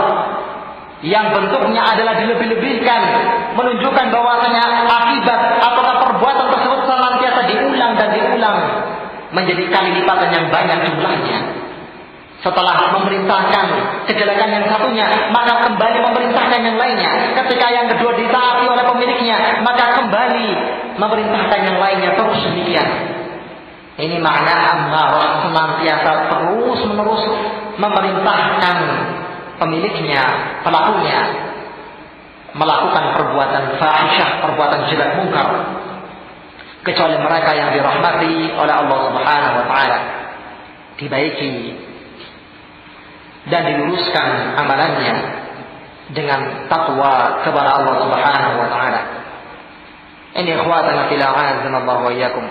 A: yang bentuknya adalah dilebih-lebihkan, menunjukkan bahwasanya akibat atau perbuatan tersebut senantiasa diulang dan diulang menjadi kali lipatan yang banyak jumlahnya. Setelah memerintahkan kejelekan yang satunya, maka kembali memerintahkan yang lainnya. Ketika yang kedua ditaati oleh pemiliknya, maka kembali memerintahkan yang lainnya, terus demikian. Ini makna ammarah, senantiasa terus-menerus memerintahkan pemiliknya, pelakunya, melakukan perbuatan fahisyah, perbuatan jelek mungkar, kecuali mereka yang dirahmati oleh Allah Subhanahu wa taala, dibaiki dan diluruskan amalannya dengan takwa kepada Allah Subhanahu wa taala. Ini ikhwatana fillah, azanallahu wa iyyakum.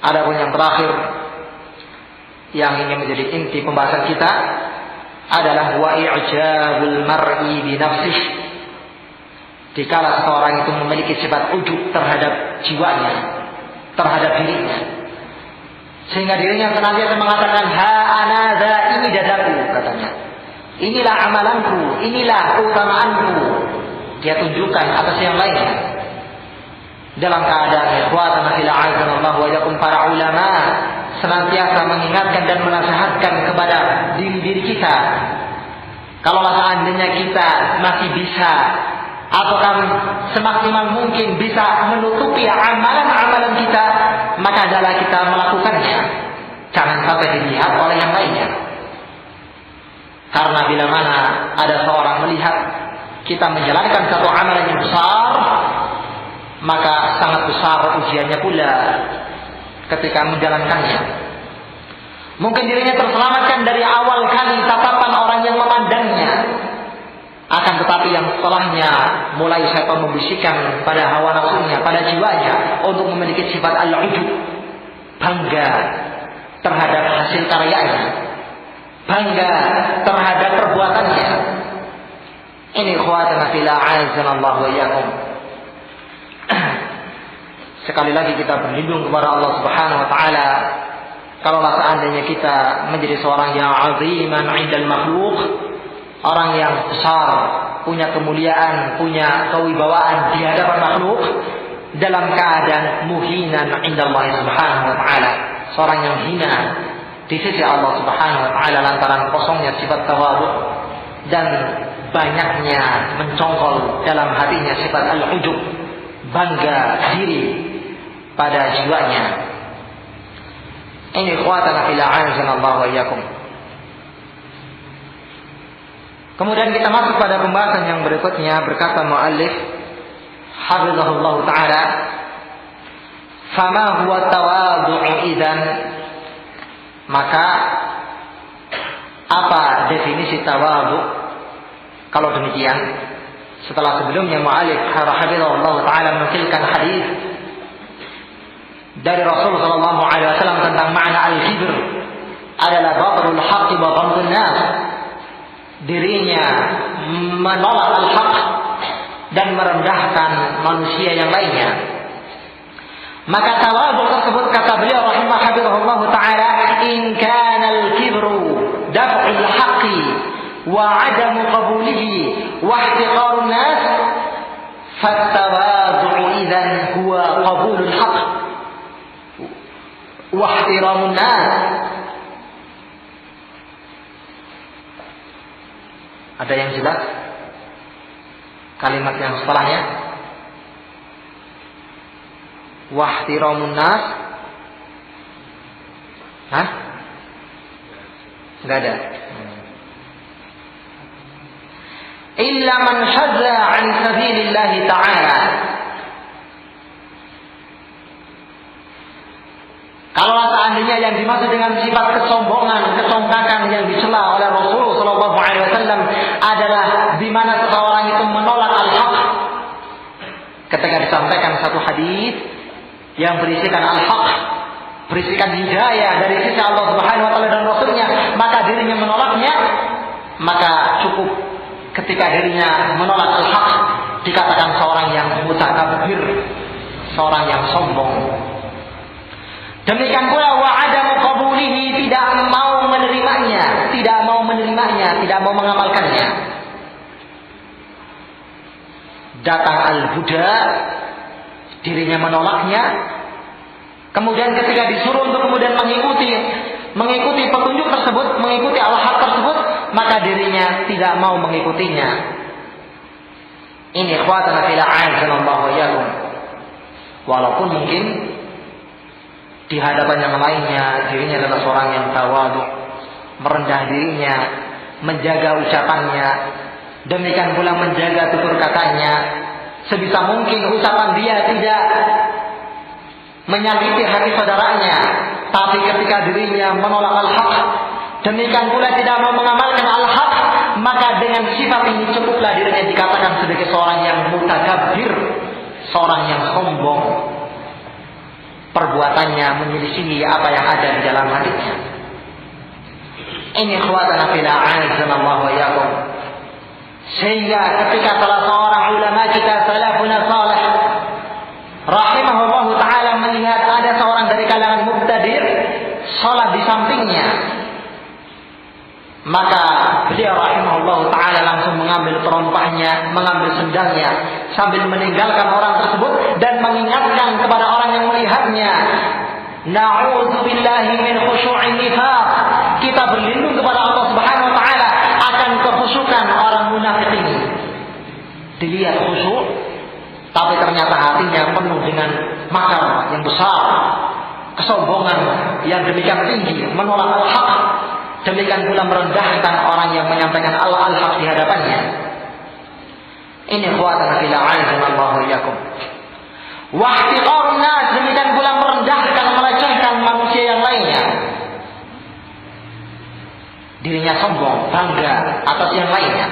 A: Adapun yang terakhir yang ingin menjadi inti pembahasan kita adalah wa i'jabul mar'i bi nafsihi. Dikala seseorang itu memiliki sifat ujub terhadap jiwanya, terhadap dirinya, sehingga dirinya senantiasa mengatakan ha ana dza, ini dadaku, katanya. Inilah amalanku, inilah keutamaanku. Dia tunjukkan atas yang lainnya. Dalam keadaan ikhwatana fillah azanallahu wa iyyakum, para ulama senantiasa mengingatkan dan menasihatkan kepada diri-diri kita. Kalau seandainya kita masih bisa atau semaksimal mungkin bisa menutupi amalan-amalan kita, maka adalah kita melakukannya. Jangan sampai dilihat oleh yang lainnya. Karena bila mana ada seorang melihat kita menjalankan satu amalan yang besar, maka sangat besar ujiannya pula ketika menjalankannya. Mungkin dirinya terselamatkan dari awal kali tatapan orang yang memandangnya, akan tetapi yang setelahnya mulai syaitan membisikkan pada hawa nafsunya, pada jiwanya untuk memiliki sifat al-ujub, bangga terhadap hasil karyanya, bangga terhadap perbuatannya. Ini ikhwatana fillah azanallahu wa iyyakum. Sekali lagi kita berlindung kepada Allah Subhanahu wa taala. Kalau seandainya kita menjadi seorang yang aziman 'indal makhluk, orang yang besar, punya kemuliaan, punya kewibawaan di hadapan makhluk, dalam keadaan muhinan 'indallahi Subhanahu wa taala, seorang yang hina di sisi Allah Subhanahu wa taala lantaran kosongnya sifat tawadhu dan banyaknya mencongkol dalam hatinya sifat al-ujub, bangga diri pada jiwanya. Ini ikhwatana fillah azanallahu wa iyyakum. Kemudian kita masuk pada pembahasan yang berikutnya. Berkata muallif hafizahullah taala, fama huwa tawadhu'u idzan, maka apa definisi tawadhu? Kalau demikian, setelah sebelumnya muallif hafizahullah taala menukilkan hadis dari Rasul sallallahu alaihi wasallam tentang makna al-kibr adalah batrul haqqi wa ghamdun nas, dirinya menolak al-haq dan merendahkan manusia yang lainnya. Maka tawadhu tersebut, kata beliau rahimahullah taala, in kana al-kibru daf'ul haqqi wa 'adamu qabulihi wa ihtiqarun nas, fattawadhu idzan huwa qabulul haqq wa ihtiramun nas. Ada yang jelas kalimat yang setelahnya? Wahtiramun nas. Hah? Enggak ada. Illa man hazza an sabilillah ta'ala. Kalau seandainya yang dimaksud dengan sifat kesombongan, kecongkakan yang dicela oleh Rasul sallallahu alaihi wasallam adalah di mana seseorang itu menolak al-haq. Ketika disampaikan satu hadis yang berisikan al-haq, berisikan hidayah dari sisi Allah Subhanahu wa taala dan Rasulnya, maka dirinya menolaknya, maka cukup ketika dirinya menolak al-haq dikatakan seorang yang mutakabbir, seorang yang sombong. Demikian pula wa adamu qabulihi, tidak mau menerimanya, tidak mau mengamalkannya. Datang al-huda, dirinya menolaknya. Kemudian ketika disuruh untuk kemudian mengikuti petunjuk tersebut, mengikuti al-haq tersebut, maka dirinya tidak mau mengikutinya. Ini ikhwatana fillah a'azzanallahu wa iyyakum. Walaupun mungkin di hadapan yang lainnya dirinya adalah seorang yang tawadhu, merendah dirinya, menjaga ucapannya, demikian pula menjaga tutur katanya. Sebisa mungkin ucapan dia tidak menyakiti hati saudaranya, tapi ketika dirinya menolak al-haq, demikian pula tidak mau mengamalkan al-haq, maka dengan sifat ini cukuplah dirinya dikatakan sebagai seorang yang mutakabbir, seorang yang sombong. Perbuatannya menyelisihi apa yang ada di dalam hatinya. Ini ikhwatana fillah a'azzanallahu wa iyyakum. Sehingga ketika salah seorang ulama kita salafuna salih rahimahullahu taala melihat ada seorang dari kalangan mubtadir salat di sampingnya, maka beliau rahimahullahu taala langsung mengambil terompahnya, mengambil sendalnya sambil meninggalkan orang tersebut dan mengingatkan kepada orang yang melihatnya, na'udzubillahi min khushu'in nifaq. Kita berlindung kepada Allah Subhanahu wa taala akan kekhusyukan orang munafik ini. Dilihat khusyuk, tapi ternyata hatinya penuh dengan makar yang besar, kesombongan yang demikian tinggi, menolak al-haq. Demikian pula merendahkan orang yang menyampaikan al-haq di hadapannya. Ini ikhwatana fillah a'azzanallahu wa iyyakum. Wa ihtiqarun nas, demikian pula merendahkan, melecehkan manusia yang lainnya. Dirinya sombong, bangga atas yang lainnya.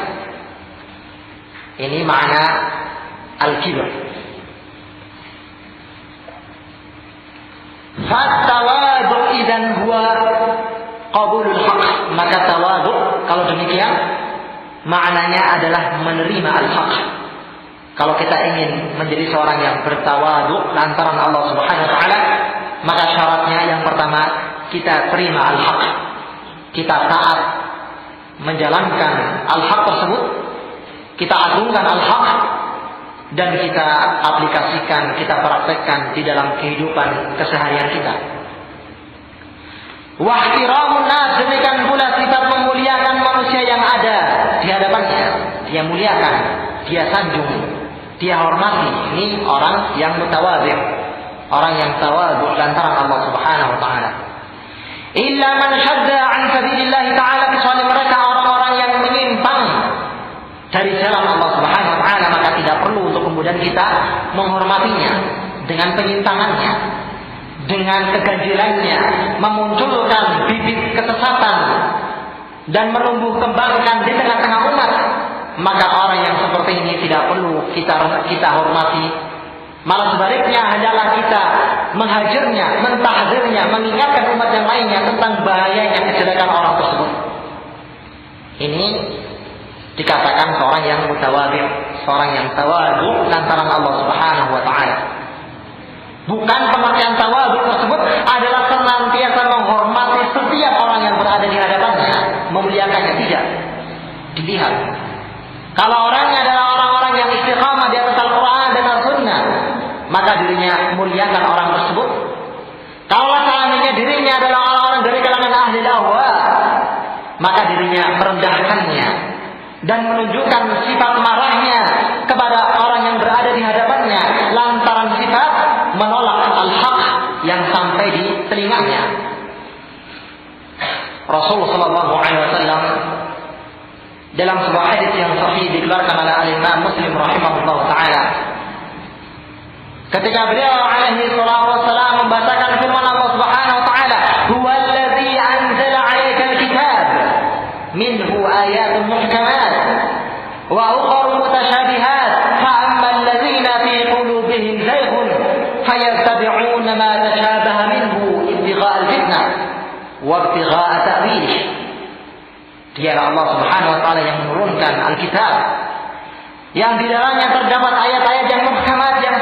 A: Ini makna al-kibr. Fattawadu idzan huwa qabulul haq. Maka tawadu kalau demikian maknanya adalah menerima al-haq. Kalau kita ingin menjadi seorang yang bertawadu lantaran Allah Subhanahu wa taala, maka syaratnya yang pertama kita terima al-haq. Kita taat menjalankan al-haq tersebut, kita agungkan al-haq dan kita aplikasikan, kita praktekkan di dalam kehidupan keseharian kita. Wahtiramun nas, demikian pula sifat memuliakan manusia yang ada di hadapannya. Dia muliakan, dia sanjung, dia hormati. Ini orang yang mutawadhi, orang yang tawadhu lantaran Allah Subhanahu wa taala. Illa man shadda an sabilillah taala, kecuali mereka orang-orang yang menyimpang dari jalan Allah Subhanahu wa taala, maka tidak perlu untuk kemudian kita menghormatinya dengan penyimpangannya, dengan keganjilannya, memunculkan bibit kesesatan dan menumbuh kembangkan di tengah-tengah umat. Maka orang yang seperti ini tidak perlu kita hormati. Malah sebaliknya adalah kita menghajarnya, mentahdzirnya, mengingatkan umat yang lainnya tentang bahayanya kejelekan orang tersebut. Ini dikatakan seorang yang mutawadhi, seorang yang tawadhu lantaran Allah Subhanahu wa taala. Bukan pengertian tawadhu tersebut adalah senantiasa menghormati setiap orang yang berada di hadapannya, memuliakannya, tidak. Dilihat. Kalau orangnya adalah orang-orang yang istiqamah di atas Al-Quran dan Al-Sunnah, maka dirinya muliakan orang tersebut. Kalau seandainya dirinya adalah orang-orang dari kalangan ahli ahwa, maka dirinya merendahkannya dan menunjukkan sifat marahnya kepada orang yang berada di hadapannya lantaran sifat menolak al-haq yang sampai di telinganya. Rasulullah sallallahu alaihi wasallam dalam sebuah hadis yang sahih dikeluarkan oleh Al-Imam Muslim rahimahullah taala, ketika beliau alaihi salatu wasallam membacakan firman Allah Subhanahu wa taala, "Huwallazi anzala 'alaikal kitab minhu ayatun muhkamat wa ukhra mutashabihat fa ammal ladzina fi qulubihim zayghun fayattabi'una ma tashabaha minhu ibtigha'a al-fitnah wa ibtigha'a ta'wilih." Dialah Allah Subhanahu wa taala yang menurunkan Alkitab yang di dalamnya terdapat ayat-ayat yang muhkamat, yang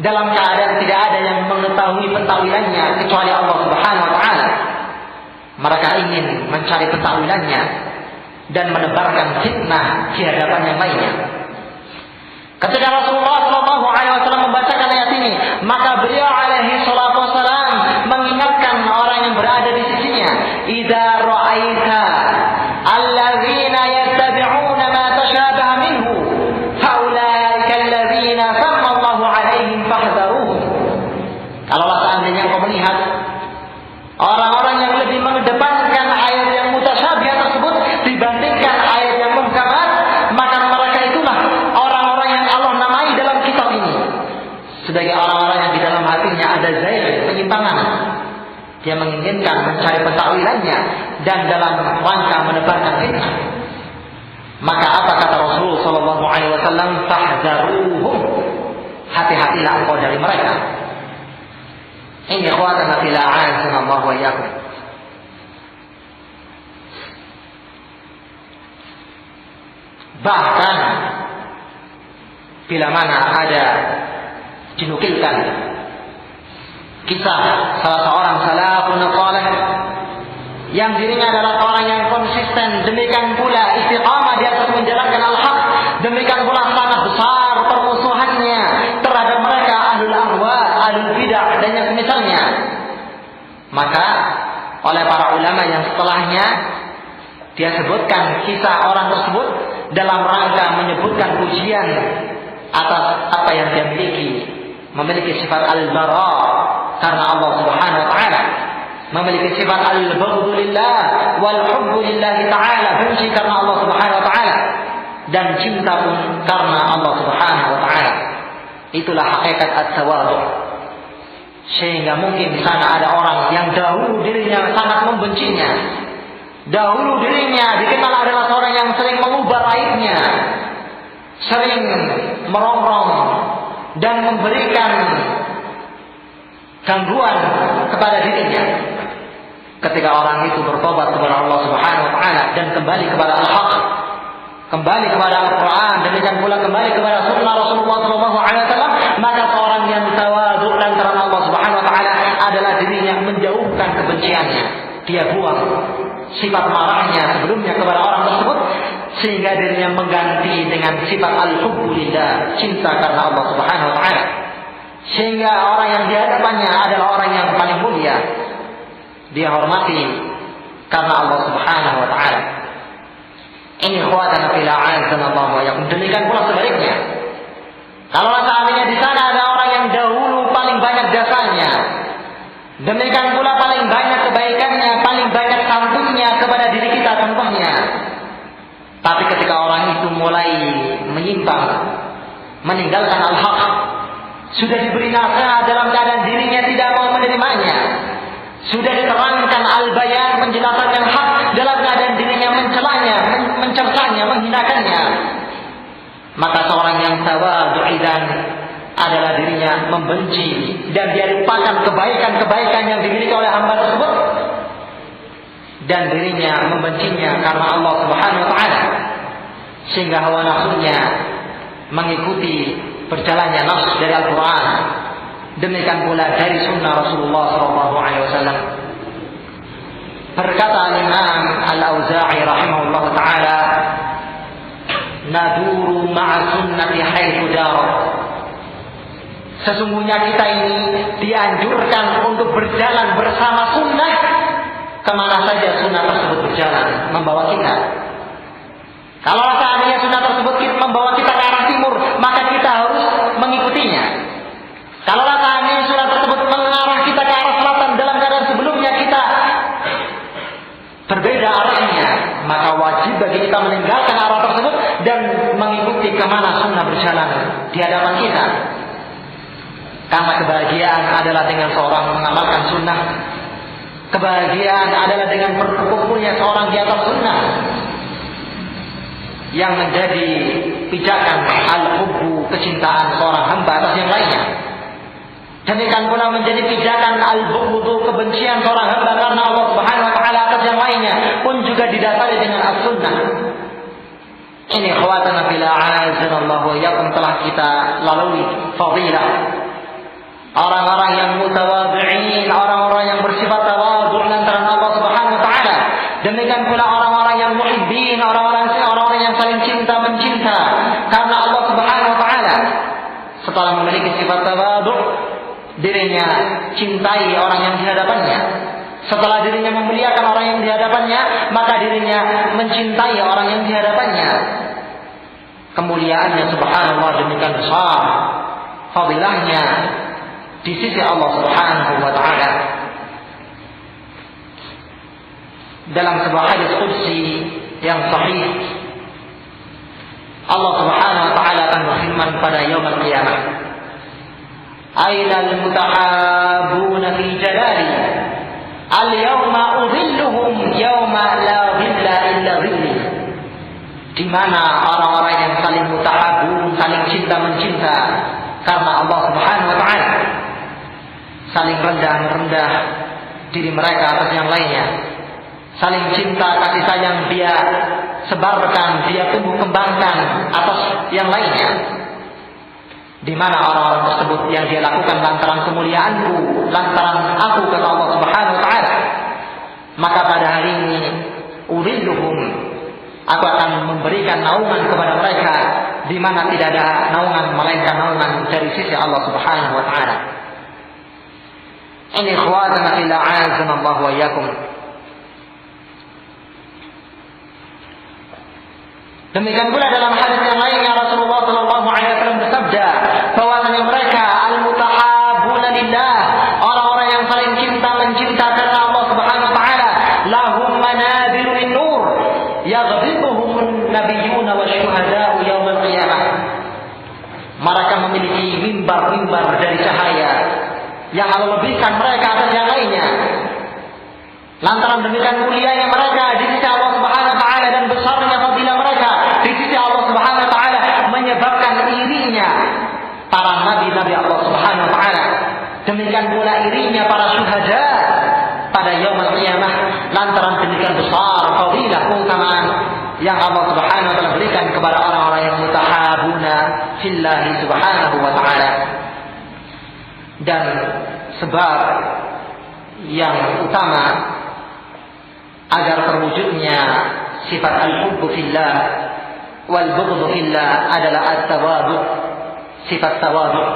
A: dalam keadaan tidak ada yang mengetahui pentakwilannya kecuali Allah Subhanahu wa taala. Mereka ingin mencari pentakwilannya dan menebarkan fitnah di hadapan yang lainnya. Ketika Rasulullah SAW membacakan ayat ini, maka beliau alaihi salatu wassalam mengingatkan orang yang berada di sisinya, "Idza ra'aita alladzina yattabi'una ma tashabaha minhu, faulaika alladzina samma Allahu 'alaihim fahdharuhum." Kalaulah seandainya engkau melihat orang-orang yang lebih mengedepankan ayat yang mutasyabih tersebut dibandingkan ayat yang muhkamat, maka mereka itulah orang-orang yang Allah namai dalam kitab ini sebagai orang-orang yang di dalam hatinya ada zair, penyimpangan. Dia menginginkan mencari pentakwilannya dan dalam rangka menebarkan fitnah. Maka apa kata Rasul sallallahu alaihi wasallam? Fahdharuhum. Hati-hatilah engkau dari mereka. Ini ikhwatana fillah, a'azzanallahu wa iyyakum. Bahkan bila mana ada dinukilkan kisah salah seorang salafun saleh yang dirinya adalah orang yang konsisten, demikian pula istiqamah di atas menjalankan al-haq, demikian pula sangat besar permusuhannya terhadap mereka ahlul ahwa, ahlul bidah dan yang semisalnya. Maka oleh para ulama yang setelahnya dia sebutkan kisah orang tersebut dalam rangka menyebutkan pujian atas apa yang dia memiliki sifat al-bara karena Allah Subhanahu wa taala, memiliki sifat al-baghdhu lillah wal hubbu lillahi ta'ala, benci karena Allah Subhanahu wa taala dan cinta pun karena Allah Subhanahu wa taala. Itulah hakikat at-tawadhu. Sehingga mungkin di sana ada orang yang dahulu dirinya sangat membencinya, dahulu dirinya dikenal adalah seorang yang sering mengubah aibnya, sering merongrong dan memberikan gangguan kepada dirinya. Ketika orang itu bertobat kepada Allah Subhanahu wa taala dan kembali kepada al-haq, kembali kepada Al-Quran, demikian pula kembali kepada sunnah Rasulullah SAW, maka seorang yang tawadhu lantaran Allah Subhanahu wa taala adalah dirinya menjauhkan kebenciannya. Dia buang sifat marahnya sebelumnya kepada orang tersebut, sehingga dirinya mengganti dengan sifat al-hubbu lillah, cinta karena Allah Subhanahu wa taala. Sehingga orang yang di hadapannya adalah orang yang paling mulia, dia hormati karena Allah Subhanahu wa taala. Ini ikhwatan fillah, a'azzanallahu wa iyyakum. Demikian pula sebaliknya. Kalau seandainya di sana ada orang yang dahulu paling banyak jasanya, demikian pula paling banyak kebaikannya, paling banyak santunnya kepada diri kita contohnya. Tapi ketika orang itu mulai menyimpang, meninggalkan al-haq, sudah diberi nasihat dalam keadaan dirinya tidak mau menerimanya, sudah diterangkan al-bayan, penjelasan yang hak, dalam keadaan dirinya mencelanya, mencercanya, menghinakannya, maka seorang yang tawadhu idzan adalah dirinya membenci dan dia lupakan kebaikan-kebaikan yang dimiliki oleh hamba tersebut, dan dirinya membencinya karena Allah Subhanahu wa taala, sehingga hawa nafsunya mengikuti berjalannya nafsu dari Al-Quran, demikian pula dari sunnah Rasulullah SAW. Berkata Imam Al-Auza'i rahimahullah ta'ala, naduru ma'a sunnati haitsu darat. Sesungguhnya kita ini dianjurkan untuk berjalan bersama sunnah kemana saja sunnah tersebut berjalan, membawa kita. Kalau seandainya sunnah tersebut membawa kita ke arah timur, maka kita harus mengikutinya. Kalau seandainya sunnah tersebut mengarah kita ke arah selatan dalam keadaan sebelumnya kita berbeda arahnya, maka wajib bagi kita meninggalkan arah tersebut dan mengikuti kemana sunnah berjalan di hadapan kita. Karena kebahagiaan adalah dengan seorang mengamalkan sunnah. Kebahagiaan adalah dengan berkumpulnya seorang di atas sunnah, yang menjadi pijakan al-hubbu, kecintaan seorang hamba atas yang lainnya. Demikian pula menjadi pijakan al-bughdu, kebencian seorang hamba karena Allah Subhanahu wa taala atas yang lainnya, pun juga didasari dengan as-sunnah. Ini ikhwatana fillah, a'azzanallahu wa iyyakum, telah kita lalui fadilah orang-orang yang mutawadhi'in, orang-orang yang bersifat tawadhu' lantaran Allah Subhanahu wa taala. Demikian pula orang-orang yang muhibbin, orang-orang yang saling cinta mencinta karena Allah Subhanahu wa taala. Setelah memiliki sifat tawadhu', dirinya cintai orang yang di hadapannya. Setelah dirinya memuliakan orang yang di hadapannya, maka dirinya mencintai orang yang di hadapannya. Kemuliaannya subhanallah demikian besar, fadilahnya di sisi Allah Subhanahu wa taala. Dalam sebuah hadis qudsi yang sahih, Allah Subhanahu wa taala akan berfirman pada yaumul qiyamah, "Ainal mutahabbuna fi jalali, al-yawma udhilluhum yawma la dhilla illa dhilli." Di mana orang-orang yang saling mutahabun, saling cinta mencinta karena Allah Subhanahu wa taala, saling rendah diri mereka atas yang lainnya, saling cinta kasih sayang dia sebarkan, dia tumbuh kembangkan atas yang lainnya. Di mana orang-orang tersebut yang dia lakukan lantaran kemuliaanku, lantaran aku kata Allah Subhanahu wa taala, maka pada hari ini uridluhum, aku akan memberikan naungan kepada mereka di mana tidak ada naungan melainkan naungan dari sisi Allah Subhanahu wa taala. Ini ikhwatana fillah, a'azzanallahu wa iyyakum. Demikian pula dalam hadis yang lainnya Rasulullah sallallahu alaihi wasallam bersabda bahwasanya mereka al-mutahabbuna lillah, orang-orang yang saling cinta mencinta karena Allah Subhanahu wa taala, lahum manabiru min nur yaghdibuhum nabiyyuna wasyuhada'u yaumil qiyamah. Mereka memiliki mimbar-mimbar dari cahaya yang melebihkan mereka atas yang lainnya. Lantaran demikian mulianya mereka di sisi Allah Subhanahu wa taala dan besarnya fadilah mereka di sisi Allah Subhanahu wa taala, menyebabkan irinya para nabi-nabi Allah Subhanahu wa taala. Demikian pula irinya para syuhada pada yaumul qiyamah, lantaran demikian besar fadilah keutamaan yang Allah Subhanahu wa taala berikan kepada orang-orang yang mutahabuna fillahi subhanahu wa taala. Dan sebab yang utama agar terwujudnya sifat al-hubbu fillah wal bughdhu fillah adalah at-tawadhu', sifat tawadhu'.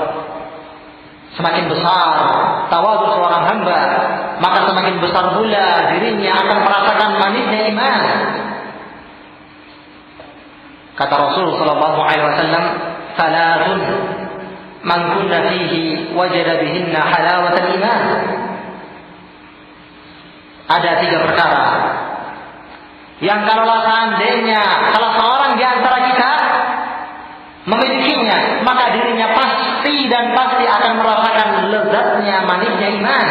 A: Semakin besar tawadhu seorang hamba, maka semakin besar pula dirinya akan merasakan manisnya iman. Kata Rasul sallallahu alaihi wasallam, "Salatun man kunna fihi wajada bihinna halawatal iman." Ada 3 perkara yang kalau seandainya salah seorang di antara kita memilikinya, maka dirinya pasti akan merasakan lezatnya manisnya iman.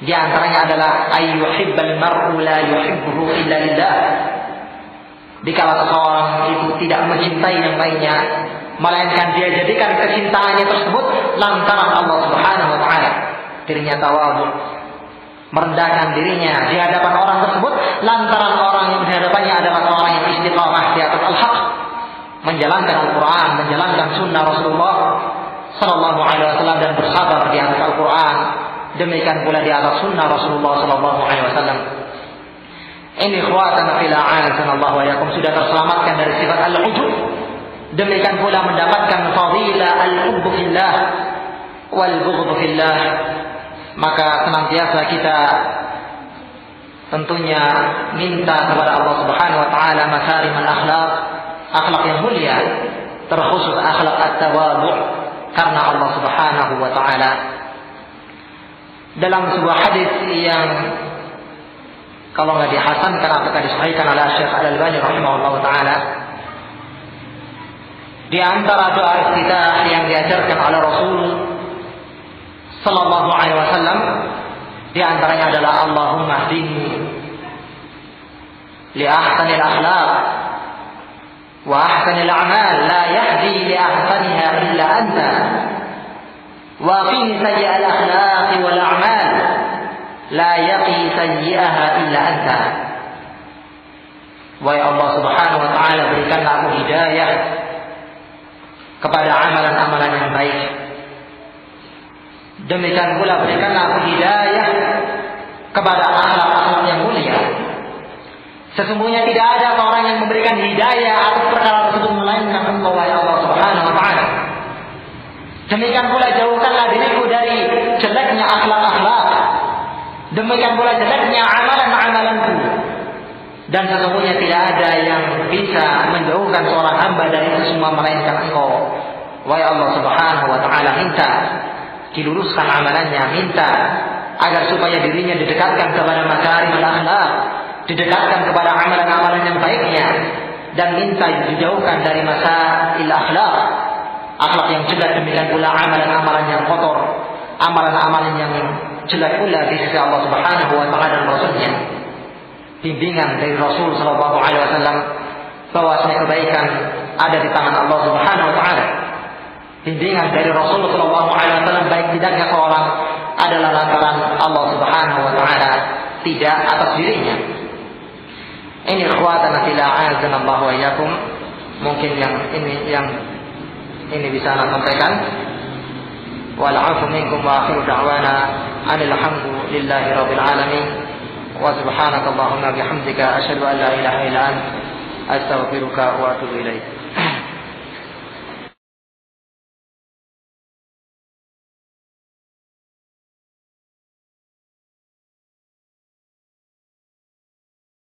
A: Di antaranya adalah ayyuhibbal mar'u la yuhibbuhu illa lillah. Dikala seseorang itu tidak mencintai yang lainnya, melainkan dia jadikan kecintaannya tersebut lantaran Allah Subhanahu wa taala. Dirinya tawadhu, merendahkan dirinya di hadapan orang tersebut lantaran orang yang di hadapannya adalah orang yang istiqamah di atas al-haq, menjalankan Al-Quran, menjalankan sunnah Rasulullah sallallahu alaihi wasallam dan bersabar di atas Al-Quran, demikian pula di atas sunnah Rasulullah sallallahu alaihi wasallam. Ini ikhwatana fillah, a'azzanallahu wa iyyakum, sudah terselamatkan dari sifat al-ujub, demikian pula mendapatkan fadilah al-hubbu fillah wal bughdhu fillah. Maka senantiasa kita tentunya minta kepada Allah Subhanahu wa taala makarimul akhlak, akhlak yang mulia, terkhusus akhlak at-tawadhu' karena Allah Subhanahu wa taala. Dalam sebuah hadis yang kalau nggak dihasankan apakah disahihkan oleh Syekh Al-Albani rahimahullah taala, di antara doa iftitah yang diajarkan oleh Rasul sallallahu alaihi wasallam, di antaranya adalah Allahumma hdini li ahsanil akhlaq wa ahsanil a'mal, la yahdi li ahsaniha illa anta, wa qini sayyi'al akhlaq wal a'mal, la yaqi sayyi'aha illa anta. Wahai Allah Subhanahu wa taala, berikanlah aku hidayah kepada amalan-amalan yang baik, Demikian pula berikanlah hidayah kepada akhlak-akhlak yang mulia. Sesungguhnya tidak ada seorang yang memberikan hidayah atas perkara tersebut melainkan Allah ya Allah Subhanahu wa taala. Demikian pula jauhkanlah diriku dari jeleknya akhlak-akhlak. Demikian pula jeleknya amalan-amalanku. Dan sesungguhnya tidak ada yang bisa menjauhkan seorang hamba dari itu semua melainkan Engkau. Wahai Allah Subhanahu wa taala, minta diluruskan amalannya, minta agar supaya dirinya didekatkan kepada makarimul akhlak, didekatkan kepada amalan-amalan yang baiknya, dan minta dijauhkan dari masail akhlak, akhlak yang jelek. Demikian pula amalan-amalan yang kotor, amalan-amalan yang jelek pula di sisi Allah Subhanahu wa taala dan Rasulnya. Bimbingan dari Rasul sallallahu alaihi wasallam bahwasanya kebaikan ada di tangan Allah Subhanahu wa taala. Bimbingan dari Rasul sallallahu alaihi wasallam baik tidaknya seorang adalah lantaran Allah Subhanahu wa taala, tidak atas dirinya. Ini ikhwatan fillah azanallahu wa iyyakum. Mungkin yang ini bisa saya sampaikan. Wal 'afu minkum wa akhiru da'wana alhamdulillahi rabbil alamin. Wa subhanakallahumma bihamdika asyhadu an la ilaha illa anta astaghfiruka wa atubu ilaik.